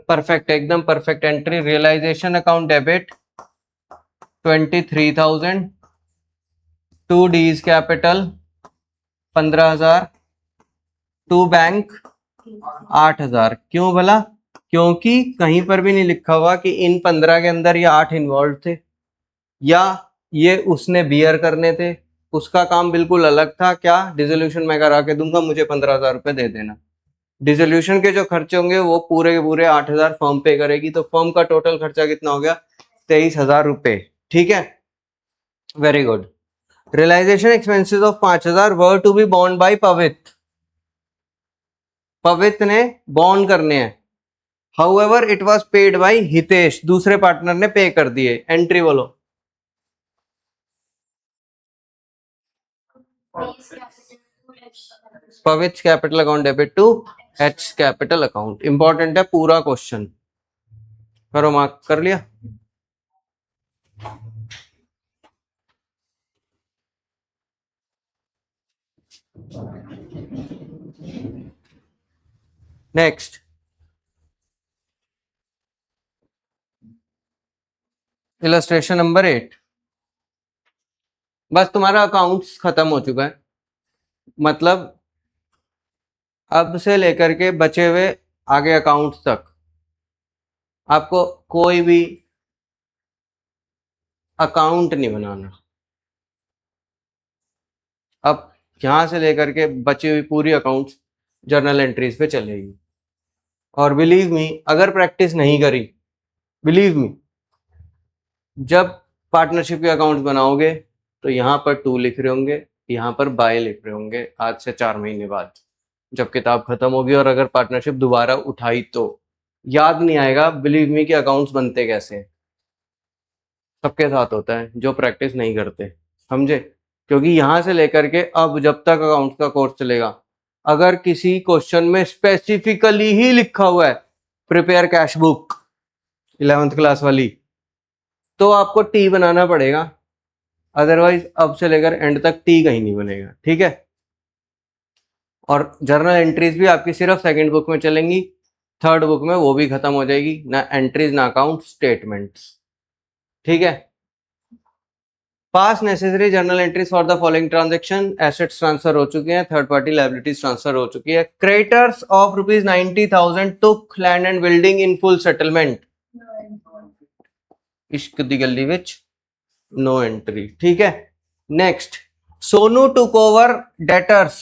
S1: परफेक्ट, एकदम perfect entry. Realisation account debit 23,000, to D's capital 15,000, to bank 8,000। क्यों भला? क्योंकि कहीं पर भी नहीं लिखा हुआ कि इन 15 के अंदर ये 8 इन्वॉल्व थे, या ये उसने बियर करने थे। उसका काम बिल्कुल अलग था। क्या? डिसोल्यूशन मैं करा के दूंगा, मुझे 15,000 रुपए दे देना। डिसोल्यूशन के जो खर्चे होंगे वो पूरे के पूरे 8,000 फर्म पे करेगी। तो फर्म का टोटल खर्चा कितना हो गया? 23,000 रुपए। ठीक है, very good. Realisation expenses of 5,000 were to be बॉन्ड बाय पवित्र। पवित्र ने बॉन्ड करने हैं। However it was paid by Hitesh, दूसरे पार्टनर ने पे कर दिए। एंट्री बोलो। Pavitra capital account debit to H capital account. Important है पूरा क्वेश्चन। करो मार्क, कर लिया? Next, illustration number 8। बस तुम्हारा अकाउंट्स खत्म हो चुका है। मतलब अब से लेकर के बचे हुए आगे अकाउंट्स तक आपको कोई भी अकाउंट नहीं बनाना। अब यहां से लेकर के बची हुई पूरी अकाउंट्स जर्नल एंट्रीज पे चलेगी। और बिलीव मी, अगर प्रैक्टिस नहीं करी, बिलीव मी, जब पार्टनरशिप के अकाउंट्स बनाओगे तो यहां पर 2 लिख रहे होंगे, यहाँ पर बाय लिख रहे होंगे आज से 4 महीने बाद, जब किताब खत्म होगी और अगर पार्टनरशिप दोबारा उठाई तो याद नहीं आएगा बिलीव मी कि अकाउंट्स बनते कैसे हैं। सबके साथ होता है जो प्रैक्टिस नहीं करते, समझे? क्योंकि यहाँ से लेकर के अब जब तक अकाउंट्स का कोर्स चलेगा, अगर किसी क्वेश्चन में स्पेसिफिकली ही लिखा हुआ है prepare cash book 11th class वाली, तो आपको टी बनाना पड़ेगा, अदरवाइज अब से लेकर एंड तक टी कहीं नहीं बनेगा, ठीक है? और जर्नल एंट्रीज भी आपकी सिर्फ सेकंड बुक में चलेंगी, थर्ड बुक में वो भी खत्म हो जाएगी, ना एंट्रीज ना अकाउंट स्टेटमेंट्स, ठीक है? पास necessary journal entries for the following transaction, assets transfer हो चुके हैं, थर्ड पार्टी लायबिलिटीज ट्रांसफर हो चुकी है। Creditors of ₹90,000 took land and building in full settlement, इश्क दी गली विच नो एंट्री, ठीक है? Next, Sonu took over debtors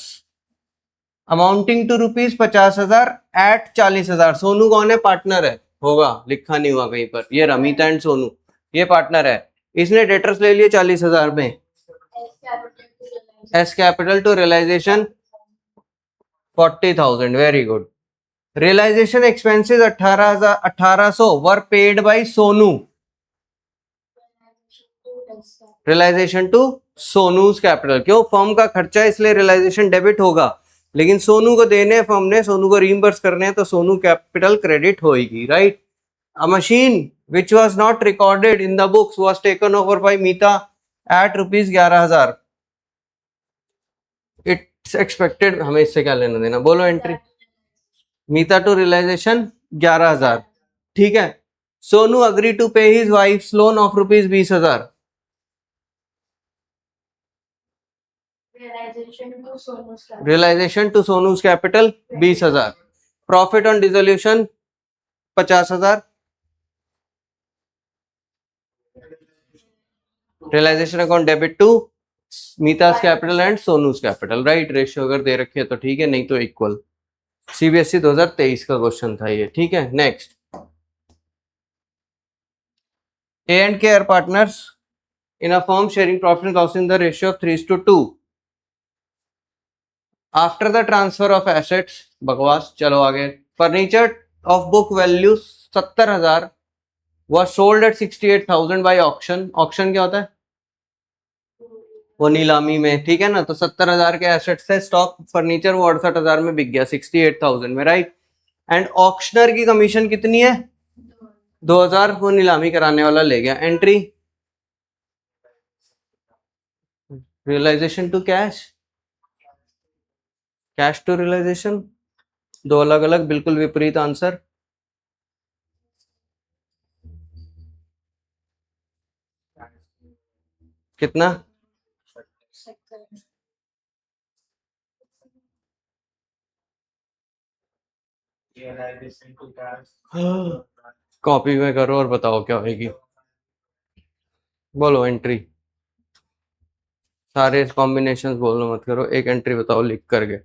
S1: amounting to ₹50,000 at 40,000। Sonu कौन है? पार्टनर है, होगा, लिखा नहीं हुआ कहीं पर, ये रमीता एंड सोनू, ये पार्टनर है। इसने डेटर्स ले लिए 40,000 में, S capital to realisation 40,000, very good. Realisation expenses 1800 were paid by Sonu, realisation to Sonu's capital. क्यों? फर्म का खर्चा इसलिए रियलाइजेशन डेबिट होगा, लेकिन सोनू को देने फर्म ने, सोनू को रीइंबर्स करने हैं, तो सोनू कैपिटल क्रेडिट होगी, right? A machine which was not recorded in the books was taken over by Meeta at ₹11,000. It's expected, हमें इससे क्या लेना देना, बोलो एंट्री। मीता टू रियलाइजेशन 11,000, ठीक है? Sonu agree to pay his wife's loan of ₹20,000, realisation to Sonu's capital 20,000। Profit on dissolution 50,000, realisation account debit to Meeta's capital and Sonu's capital, right? Ratio अगर दे रखी है तो ठीक है, नहीं तो इक्वल। सीबीएसई 2023 का क्वेश्चन था ये, ठीक है? Next, A and K R partners in a firm sharing profit and loss in the ratio of 3:2 after the transfer of assets, बकवास, चलो आगे। Furniture of book value 70,000 was sold at 68,000 by auction। Auction क्या होता है? वो नीलामी में, ठीक है ना? तो 70,000 के एसेट्स से स्टॉक फर्नीचर वो 68,000 में बिक गया 68,000 में, राइट? एंड ऑक्शनर की कमीशन कितनी है? 2,000, वो नीलामी कराने वाला ले गया। Entry realisation to cash, cash to realisation, दो अलग अलग बिल्कुल विपरीत आंसर। कितना? कॉपी में करो और बताओ क्या होगी, बोलो एंट्री। सारे कॉम्बिनेशंस बोलना मत करो, एक एंट्री बताओ लिख करके।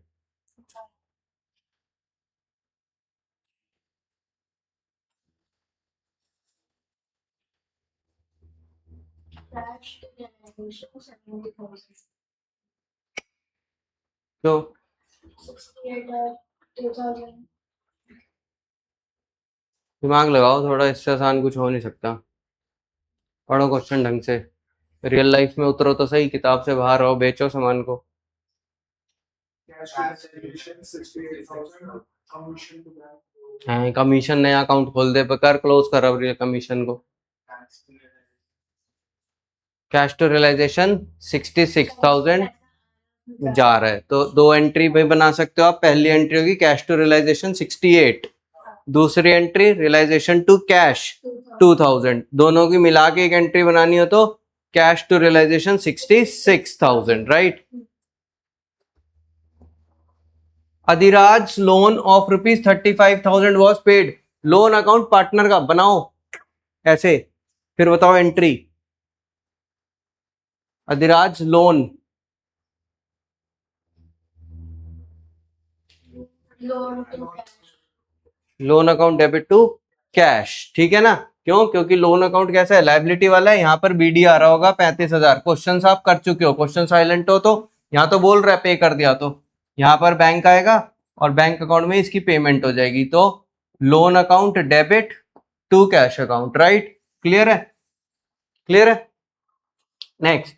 S1: तो दिमाग लगाओ थोड़ा, इससे आसान कुछ हो नहीं सकता। पढ़ो क्वेश्चन ढंग से, रियल लाइफ में उतरो तो सही, किताब से बाहर आओ, बेचो सामान को। कमीशन नया अकाउंट खोल दे, कर क्लोज कर अब कमीशन को। कैश टू रियलाइजेशन 66,000 जा रहा है, तो दो एंट्री भी बना सकते हो आप। पहली एंट्री होगी कैश टू रियलाइजेशन 68, दूसरी एंट्री रियलाइजेशन टू कैश 2,000, दोनों की मिला के एक एंट्री बनानी हो तो cash to realisation 66,000, right? Adhiraj loan of ₹35,000 was paid, loan account partner का बनाओ ऐसे, फिर बताओ entry. Adhiraj loan, loan account debit to cash, ठीक है ना? क्यों? क्योंकि लोन अकाउंट कैसा है? लायबिलिटी वाला है। यहाँ पर बीडी आ रहा होगा 35,000। क्वेश्चन आप कर चुके हो, क्वेश्चन साइलेंट हो तो यहाँ तो बोल रहा है पे कर दिया, तो यहाँ पर बैंक आएगा और बैंक अकाउंट में इसकी पेमेंट हो जाएगी, तो loan account debit to cash account, right? Clear है? क्लियर है? Next,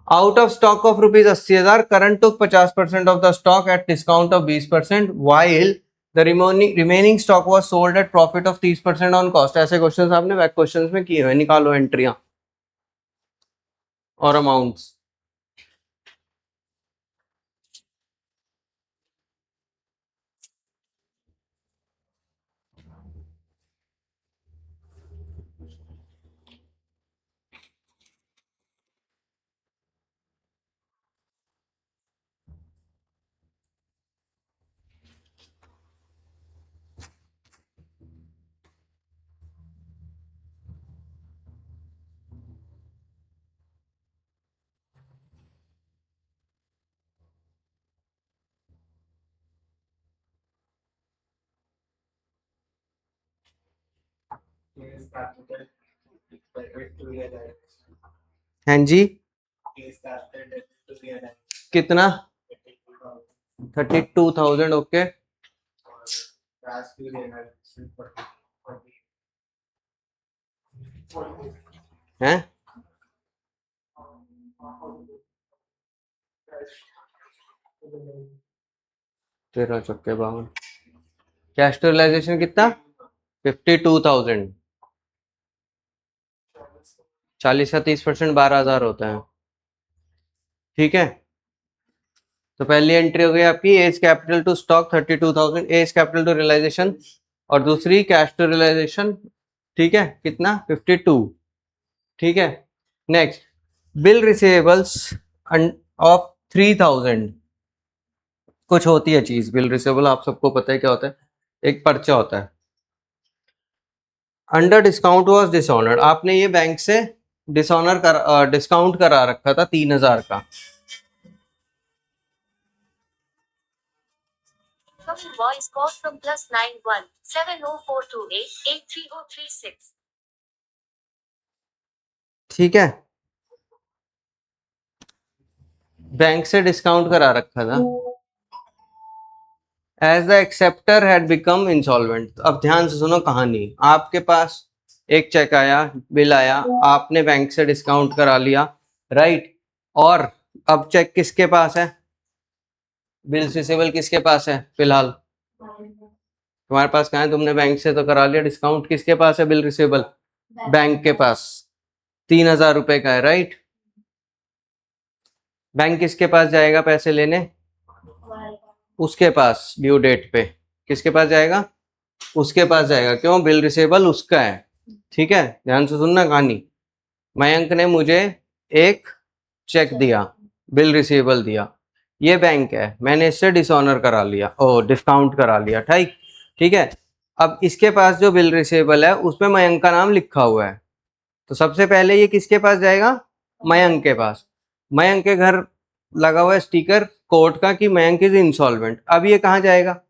S1: out of stock of rupees 80,000 current took 50% of the stock at discount of 20% while the remaining stock was sold at profit of 30% on cost. ऐसे questions आपने back questions में किए हुए, निकालो एंट्रियां और amounts.
S2: Is capital debit to realize.
S1: हाँ जी,
S2: Is capital debit to realize.
S1: कितना? 32,000, ओके।
S2: Cash to realization 40.
S1: हैं? तेरह चौके 52। कैश टू रियलाइजेशन कितना? 52,000। 40 का 30% 12,000 होता है, ठीक है। तो पहली एंट्री हो गई आपकी A's capital to stock 32,000, A's capital to realisation, और दूसरी कैश टू रियलाइजेशन, ठीक है, कितना? 52, ठीक है। नेक्स्ट, बिल रिसीवेबल्स ऑफ 3,000, कुछ होती है चीज बिल रिसीवेबल, आप सबको पता है क्या होता है, एक पर्चा होता है। अंडर डिस्काउंट वाज डिसऑनर्ड, आपने ये बैंक से डिस्काउंट करा रखा था 3,000 का।
S3: Voice call from +91 70428 83036.
S1: ठीक है, बैंक से डिस्काउंट करा रखा था। As the acceptor had become insolvent, अब ध्यान से सुनो कहानी। आपके पास एक चेक आया, बिल आया, आपने बैंक से डिस्काउंट करा लिया, राइट? और अब चेक किसके पास है? बिल रिसीवेबल किसके पास है फिलहाल? तुम्हारे पास कहाँ है? तुमने बैंक से तो करा लिया डिस्काउंट, किसके पास है बिल रिसीवेबल? बैंक के पास। 3,000 रुपए का है, राइट? बैंक किसके पास जाएगा पैसे लेने? उसके पास, ड्यू डेट पे किसके पास जाएगा? उसके पास जाएगा। क्यों? बिल रिसीवेबल उसका है, ठीक है। ध्यान से सुनना कहानी। मयंक ने मुझे एक चेक दिया, बिल रिसीवेबल दिया, ये बैंक है, मैंने इससे डिसऑनर करा लिया, ओ डिस्काउंट करा लिया, ठीक, ठीक है। अब इसके पास जो बिल रिसीवेबल है उसमें मयंक का नाम लिखा हुआ है, तो सबसे पहले ये किसके पास जाएगा? मयंक के पास। मयंक के घर लगा हुआ है स्टिकर कोर्ट का कि मयंक इज इंसॉल्वेंट। अब ये कहाँ जाएगा?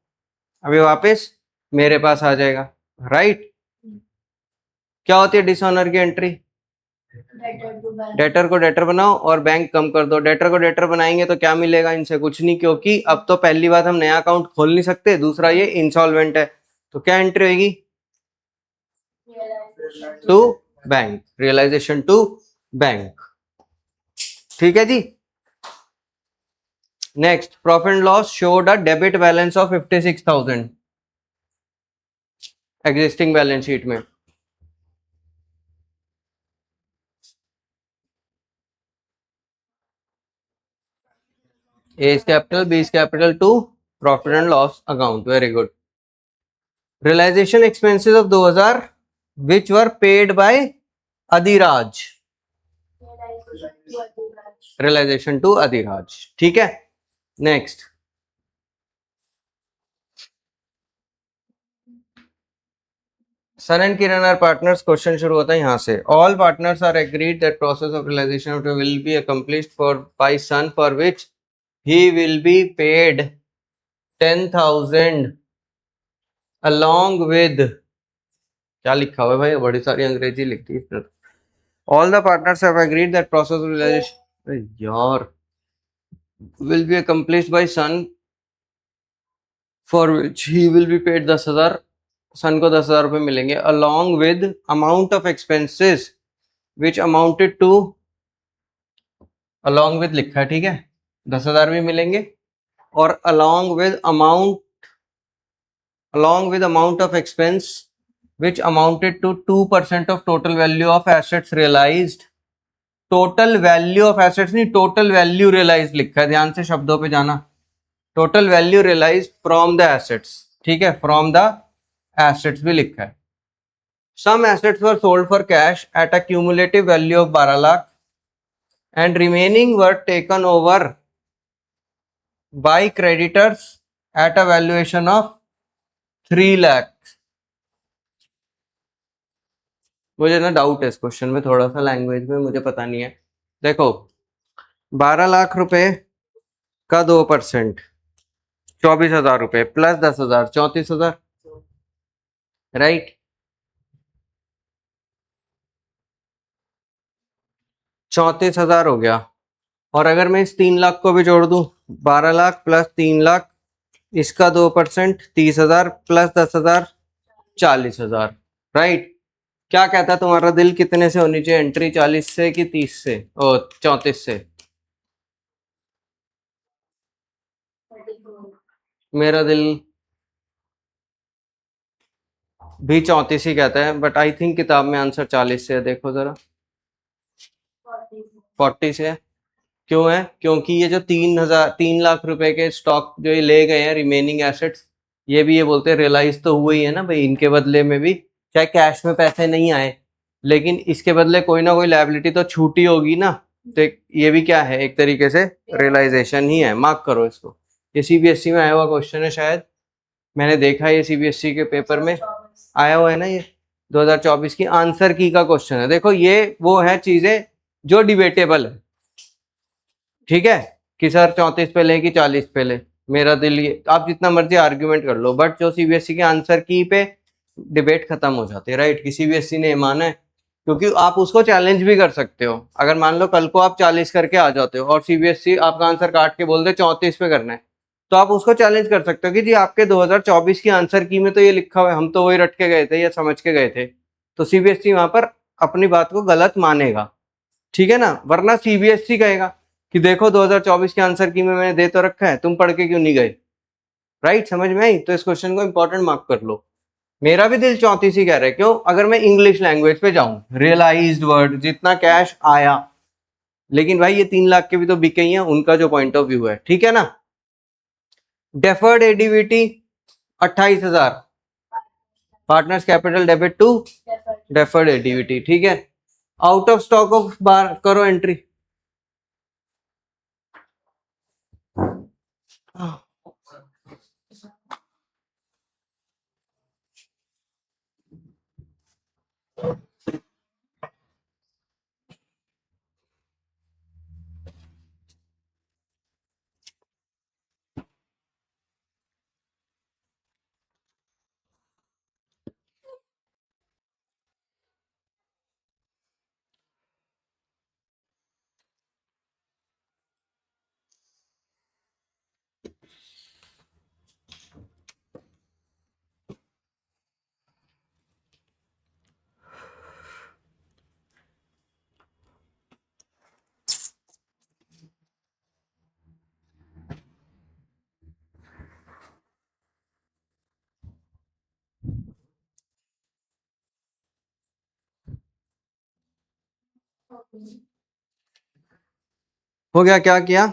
S1: अभी वापस मेरे पास आ जाएगा, राइट? क्या होती है डिसऑनर की एंट्री? डेटर को डेटर बनाओ और बैंक कम कर दो। डेटर को डेटर बनाएंगे तो क्या मिलेगा इनसे? कुछ नहीं, क्योंकि अब तो पहली बात हम नया अकाउंट खोल नहीं सकते, दूसरा ये इंसॉल्वेंट है, तो क्या एंट्री होगी? To bank, realisation to bank, ठीक है जी। Next, profit and loss showed a debit balance of 56,000 existing balance sheet में। A is capital, B is capital to profit and loss account. Very good. Realization expenses of 2,000 which were paid by Adhiraj. Realization to Adhiraj. ठीक है. Next. Sun and Kiran are partners. Question शुरू होता है यहाँ से. All partners are agreed that process of realization will be accomplished by Sun, for which he will be paid 10,000 along with, क्या लिखा हुआ है भाई? बड़ी सारी अंग्रेजी लिखती है। All the partners have agreed that process of realization, यार will be accomplished by son for which he will be paid 10,000, सन को 10,000 रुपये मिलेंगे along with amount of expenses which amounted to, along with लिखा है, ठीक है, 10,000 भी मिलेंगे और along with amount of expense which amounted to 2% of total value of assets realized. Total value of assets नहीं, टोटल वैल्यू रियलाइज लिखा है, ध्यान से शब्दों पे जाना, total value realise from the assets, ठीक है, फ्रॉम द एसेट्स भी लिखा है. Some assets were sold for cash at a cumulative value of 12 lakh and remaining were taken over by creditors at a valuation of 3 lakh. मुझे ना doubt है इस question में, थोड़ा सा लैंग्वेज में मुझे पता नहीं है. देखो 12 लाख रुपए का 2%, 24,000 रुपए प्लस 10,000, 34,000, राइट. 34,000 हो गया. और अगर मैं इस 3 लाख को भी जोड़ दूं, 12 लाख प्लस 3 लाख, इसका 2% 30,000 प्लस 10,000 40,000, राइट. क्या कहता है तुम्हारा दिल, कितने से होनी चाहिए एंट्री, 40 से कि 30 से, ओ 34 से? मेरा दिल भी 34 ही कहता है, बट आई थिंक किताब में आंसर 40 से है. देखो जरा, 40 से है. क्यों है? क्योंकि ये जो 3 लाख रुपए के स्टॉक जो ये ले गए हैं रिमेनिंग एसेट्स, ये भी ये बोलते हैं रियलाइज तो हुए ही है ना भाई, इनके बदले में भी चाहे कैश में पैसे नहीं आए, लेकिन इसके बदले कोई ना कोई लायबिलिटी तो छूटी होगी ना. तो ये भी क्या है, एक तरीके से रियलाइजेशन ही है. मार्क करो इसको. ये सीबीएसई में आया हुआ क्वेश्चन है, शायद मैंने देखा है, ये सीबीएसई के पेपर में आया हुआ है ना, ये 2024 की आंसर की का क्वेश्चन है. देखो ये वो है चीजें जो डिबेटेबल है, ठीक है, कि सर 34 पे ले कि 40 पे ले, मेरा दिल ये, आप जितना मर्जी आर्ग्यूमेंट कर लो, बट जो सीबीएसई के आंसर की पे डिबेट खत्म हो जाती है, राइट. कि सीबीएसई ने माना है, क्योंकि आप उसको चैलेंज भी कर सकते हो. अगर मान लो कल को आप 40 करके आ जाते हो और सीबीएसई आपका आंसर काट के बोल दे 34 पे करना है, तो आप उसको चैलेंज कर सकते हो कि जी आपके 2024 की आंसर की में तो ये लिखा हुआ है, हम तो वही रट के गए थे या समझ के गए थे. तो सीबीएसई वहां पर अपनी बात को गलत मानेगा, ठीक है ना. वरना सीबीएसई कहेगा कि देखो 2024 के आंसर की में मैंने दे तो रखा है, तुम पढ़ के क्यों नहीं गए, राइट. समझ में आई? तो इस क्वेश्चन को इंपॉर्टेंट मार्क कर लो. मेरा भी दिल 34 ही कह रहा है. क्यों? अगर मैं इंग्लिश लैंग्वेज पे जाऊं, रियलाइज्ड वर्ड, जितना कैश आया, लेकिन भाई ये 3 लाख के भी तो बिके ही हैं, उनका जो पॉइंट ऑफ व्यू है, ठीक है ना. Deferred ADVT 28,000, partners capital debit to deferred ADVT, ठीक है. आउट ऑफ स्टॉक ऑफ बार करो एंट्री. हो गया? क्या किया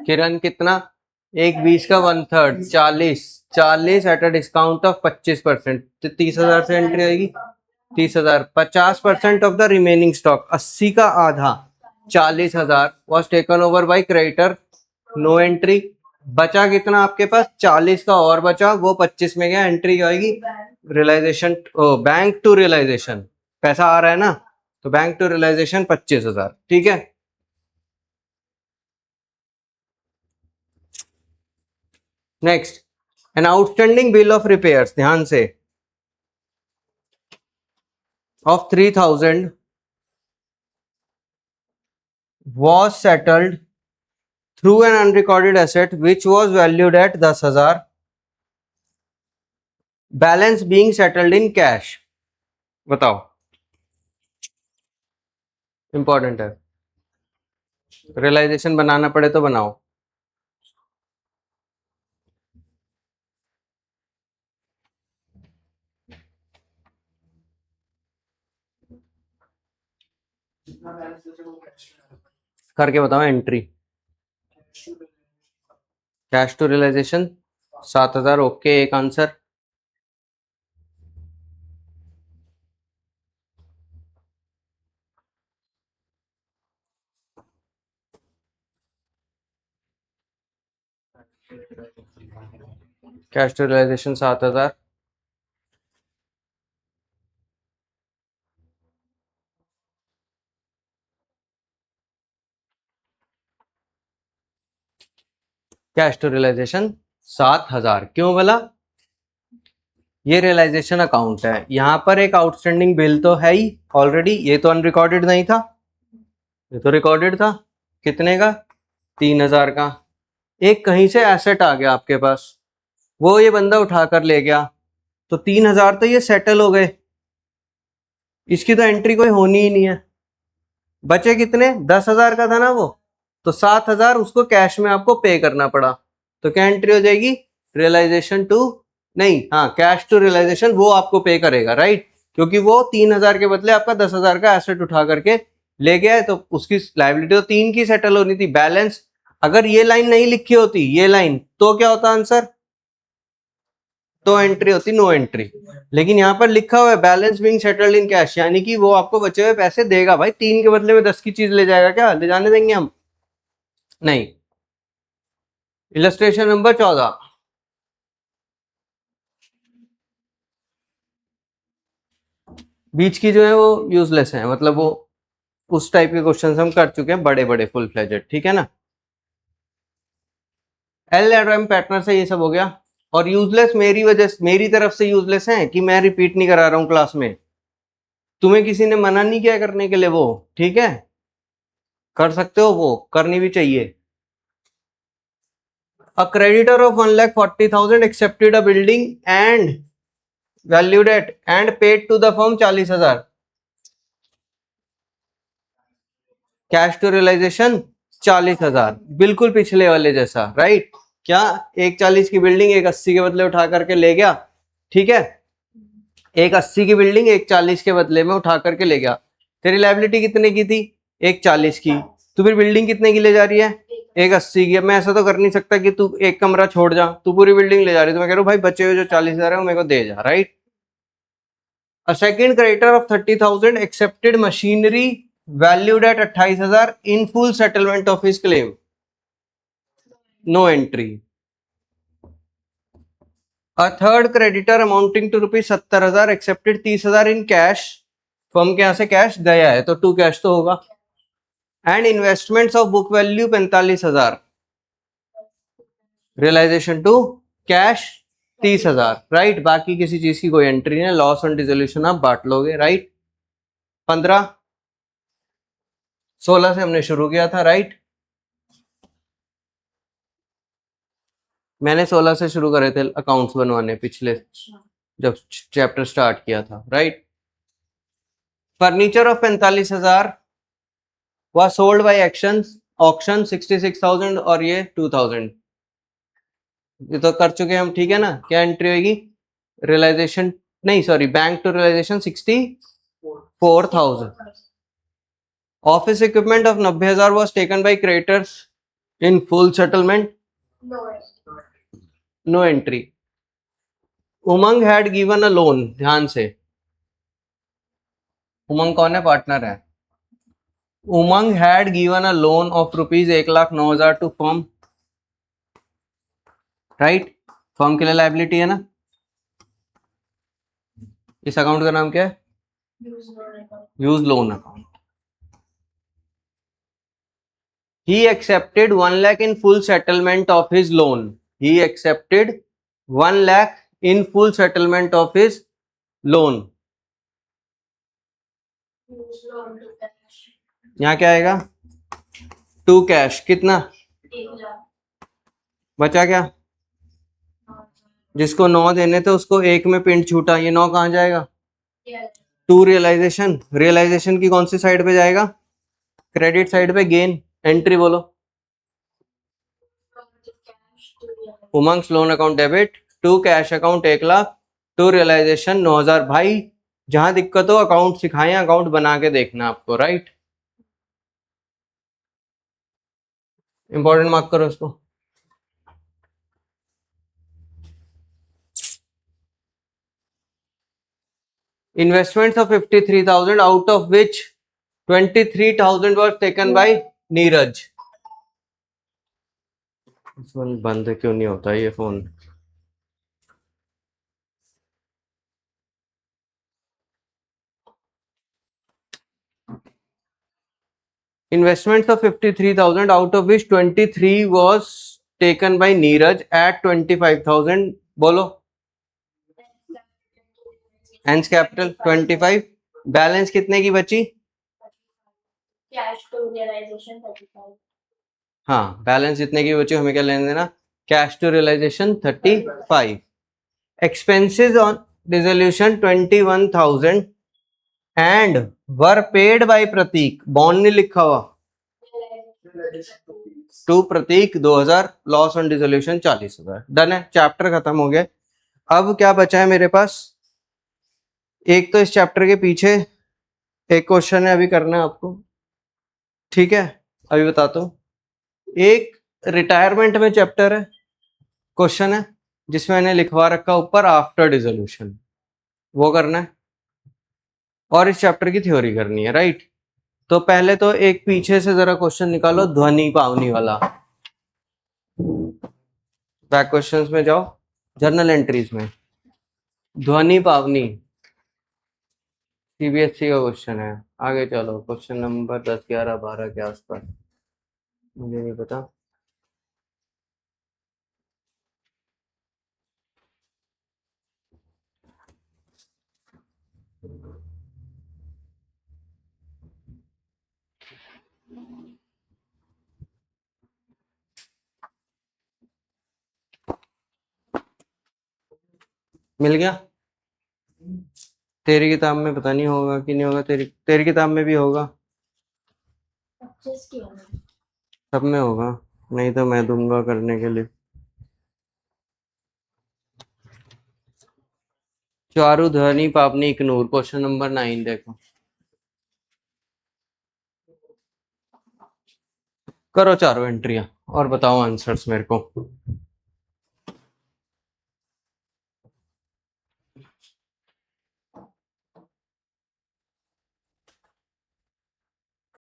S1: किरण? कितना? 1/20 का 1/3, 40 एट अ डिस्काउंट ऑफ 25%, तो 30,000 से एंट्री आएगी. 30,000, 50% ऑफ द रिमेनिंग स्टॉक, 80 का आधा, 40,000 was taken over by creditor, no entry. बचा कितना आपके पास? 40 का और बचा, वो 25 में गया, एंट्री आएगी रियलाइजेशन, बैंक टू रियलाइजेशन, पैसा आ रहा है ना, तो बैंक टू रियलाइजेशन 25,000, ठीक है. Next, an outstanding bill of repairs, ध्यान से, of 3,000 was settled through an unrecorded asset which was valued at 10,000, balance being settled in cash. बताओ, इंपॉर्टेंट है, रियलाइजेशन बनाना पड़े तो बनाओ।
S2: जितना बैलेंस बचे वो कैश में डालना
S1: करके बताओ एंट्री।
S2: है।
S1: कैश टू रियलाइजेशन 7,000, ओके, एक answer. Cash to realisation 7,000, cash to realisation 7,000। क्यों बोला? ये रियलाइजेशन अकाउंट है, यहाँ पर एक आउटस्टैंडिंग बिल तो है ही ऑलरेडी, ये तो अनरिकॉर्डेड नहीं था, ये तो रिकॉर्डेड था। कितने का? 3,000 का। एक कहीं से एसेट आ गया आपके पास, वो ये बंदा उठा कर ले गया, तो 3,000 तो ये सेटल हो गए, इसकी तो एंट्री कोई होनी ही नहीं है। बचे कितने? 10,000 का था ना वो, तो 7,000 उसको कैश में आपको पे करना पड़ा, तो क्या एंट्री हो जाएगी? रियलाइजेशन टू, नहीं, हाँ, कैश टू रियलाइजेशन वो आपको पे करेगा, राइट, क्योंकि वो 3,000 के बदले आपका 10,000 का एसेट उठा करके ले गया है, तो उसकी लायबिलिटी तो 3 की सेटल होनी थी। बैलेंस, अगर ये लाइन नहीं लिखी होती, ये लाइन, तो क्या होता आंसर? तो एंट्री होती नो एंट्री। लेकिन यहाँ पर लिखा हुआ है balance being settled in cash, यानी कि वो आपको बचे हुए पैसे देगा। भाई 3 के बदले में 10 की चीज ले जाएगा क्या? ले जाने देंगे हम? नहीं। इलस्ट्रेशन नंबर 14, बीच की जो है वो यूजलेस है, मतलब वो उस टाइप के क्वेश्चन हम कर चुके हैं, बड़े बड़े फुल फ्लेजेड, ठीक है ना। एल एम पैटर्न से ये सब हो गया, और यूजलेस मेरी वजह से, मेरी तरफ से यूजलेस है कि मैं रिपीट नहीं करा रहा हूं क्लास में, तुम्हें किसी ने मना नहीं किया करने के लिए, वो ठीक है, कर सकते हो, वो करनी भी चाहिए। A creditor of 1,40,000 accepted a building and valued it and paid to the firm 40,000. Cash to realisation 40,000, बिल्कुल पिछले वाले जैसा, राइट। क्या? एक 40 की बिल्डिंग एक 80 के बदले उठा करके ले गया, ठीक है, एक 80 की बिल्डिंग एक 40 के बदले में उठा करके ले गया। तेरी लायबिलिटी कितने की थी? एक 40 की, तो फिर बिल्डिंग कितने की ले जा रही है? एक 80 की। मैं ऐसा तो कर नहीं सकता कि तू एक कमरा छोड़ जा, तू पूरी बिल्डिंग ले जा रही है, तो मैं कह रहा हूँ भाई बचे हुए जो 40,000 है वो मेरे को दे जा, right. A second creditor of 30,000 accepted machinery valued at 28,000 in full settlement of his claim. No entry. A third creditor amounting to rupees 70,000 accepted 30,000 in cash. Firm के यहाँ से कैश गया है, तो टू कैश तो होगा। And investments of book value 45,000, realisation to cash 30,000, right. बाकी किसी चीज की कोई एंट्री नहीं, लॉस ऑन डिसोल्यूशन आप बांट लोगे, राइट। 15, 16 से हमने शुरू किया था, राइट। मैंने 16 से शुरू करे थे अकाउंट्स बनवाने पिछले, जब चैप्टर स्टार्ट किया था, right. Furniture of 45,000 was sold by auction 66,000 और ये 2,000, ये तो कर चुके हम, ठीक है ना। क्या एंट्री होगी? रियलाइजेशन, नहीं sorry, bank to realisation 64,000। Office equipment of 90,000 was taken by creditors in full settlement. No entry. Umang had given a loan, ध्यान से, उमंग कौन है? पार्टनर है। Umang had given a loan of rupees 1,09,000 to firm, right. Firm के लिए liability है ना। इस अकाउंट का नाम क्या है? Use loan account. He accepted 1 lakh in full settlement of his loan. He accepted 1 lakh in full settlement of his loan. यहाँ क्या आएगा? 2 कैश कितना
S3: 1,00,000
S1: बचा? क्या जिसको 9 देने थे उसको 1 में पिंड छूटा, ये 9 कहाँ जाएगा? 2 रियलाइजेशन, रियलाइजेशन की कौन सी साइड पे जाएगा? क्रेडिट साइड पे। गेन एंट्री बोलो। Umang's loan account debit, 2 cash account 1,00,000, 2 realisation 9,000। भाई जहां दिक्कत हो अकाउंट सिखाएं, अकाउंट बना के देखना आपको, राइट? इंपॉर्टेंट मार्क करो इसको। Investments of 53,000, out of which 23,000 was taken by Neeraj. इस फोन बंद क्यों नहीं होता ये phone? Investments of 53,000, out of which 23 was taken by Neeraj at 25,000। बोलो। Hence capital 25। बैलेंस कितने की बची?
S3: Cash to realisation 35।
S1: हाँ, बैलेंस जितने की बची हमें क्या लेने देना? Cash to realisation 35। Expenses on dissolution 21,000 and were paid by Prateek. बॉन्ड नहीं लिखा हुआ। To Prateek 2,000, loss on dissolution 40,000। Done है, चैप्टर खत्म हो गया। अब क्या बचा है मेरे पास? एक तो इस चैप्टर के पीछे एक क्वेश्चन है, अभी करना है आपको, ठीक है? अभी बताता हूँ। एक रिटायरमेंट में चैप्टर है, क्वेश्चन है जिसमें मैंने लिखवा रखा ऊपर आफ्टर डिसोल्यूशन, वो करना है। और इस चैप्टर की थ्योरी करनी है, राइट? तो पहले तो एक पीछे से जरा क्वेश्चन निकालो, ध्वनि पावनी वाला। बैक क्वेश्चंस में जाओ, जर्नल एंट्रीज में। ध्वनि पावनी सीबीएसई का क्वेश्चन है। आगे चलो, क्वेश्चन नंबर 10, 11, 12 के आसपास, मुझे नहीं पता। मिल गया? तेरी किताब में पता नहीं होगा कि नहीं होगा, तेरी किताब में भी होगा,
S3: 25 की होगी।
S1: सब में होगा, नहीं तो मैं दूंगा करने के लिए। चारू ध्वनि पावनी इग्नोर, क्वेश्चन नंबर 9 देखो। करो चारों एंट्रियां और बताओ आंसर्स मेरे को।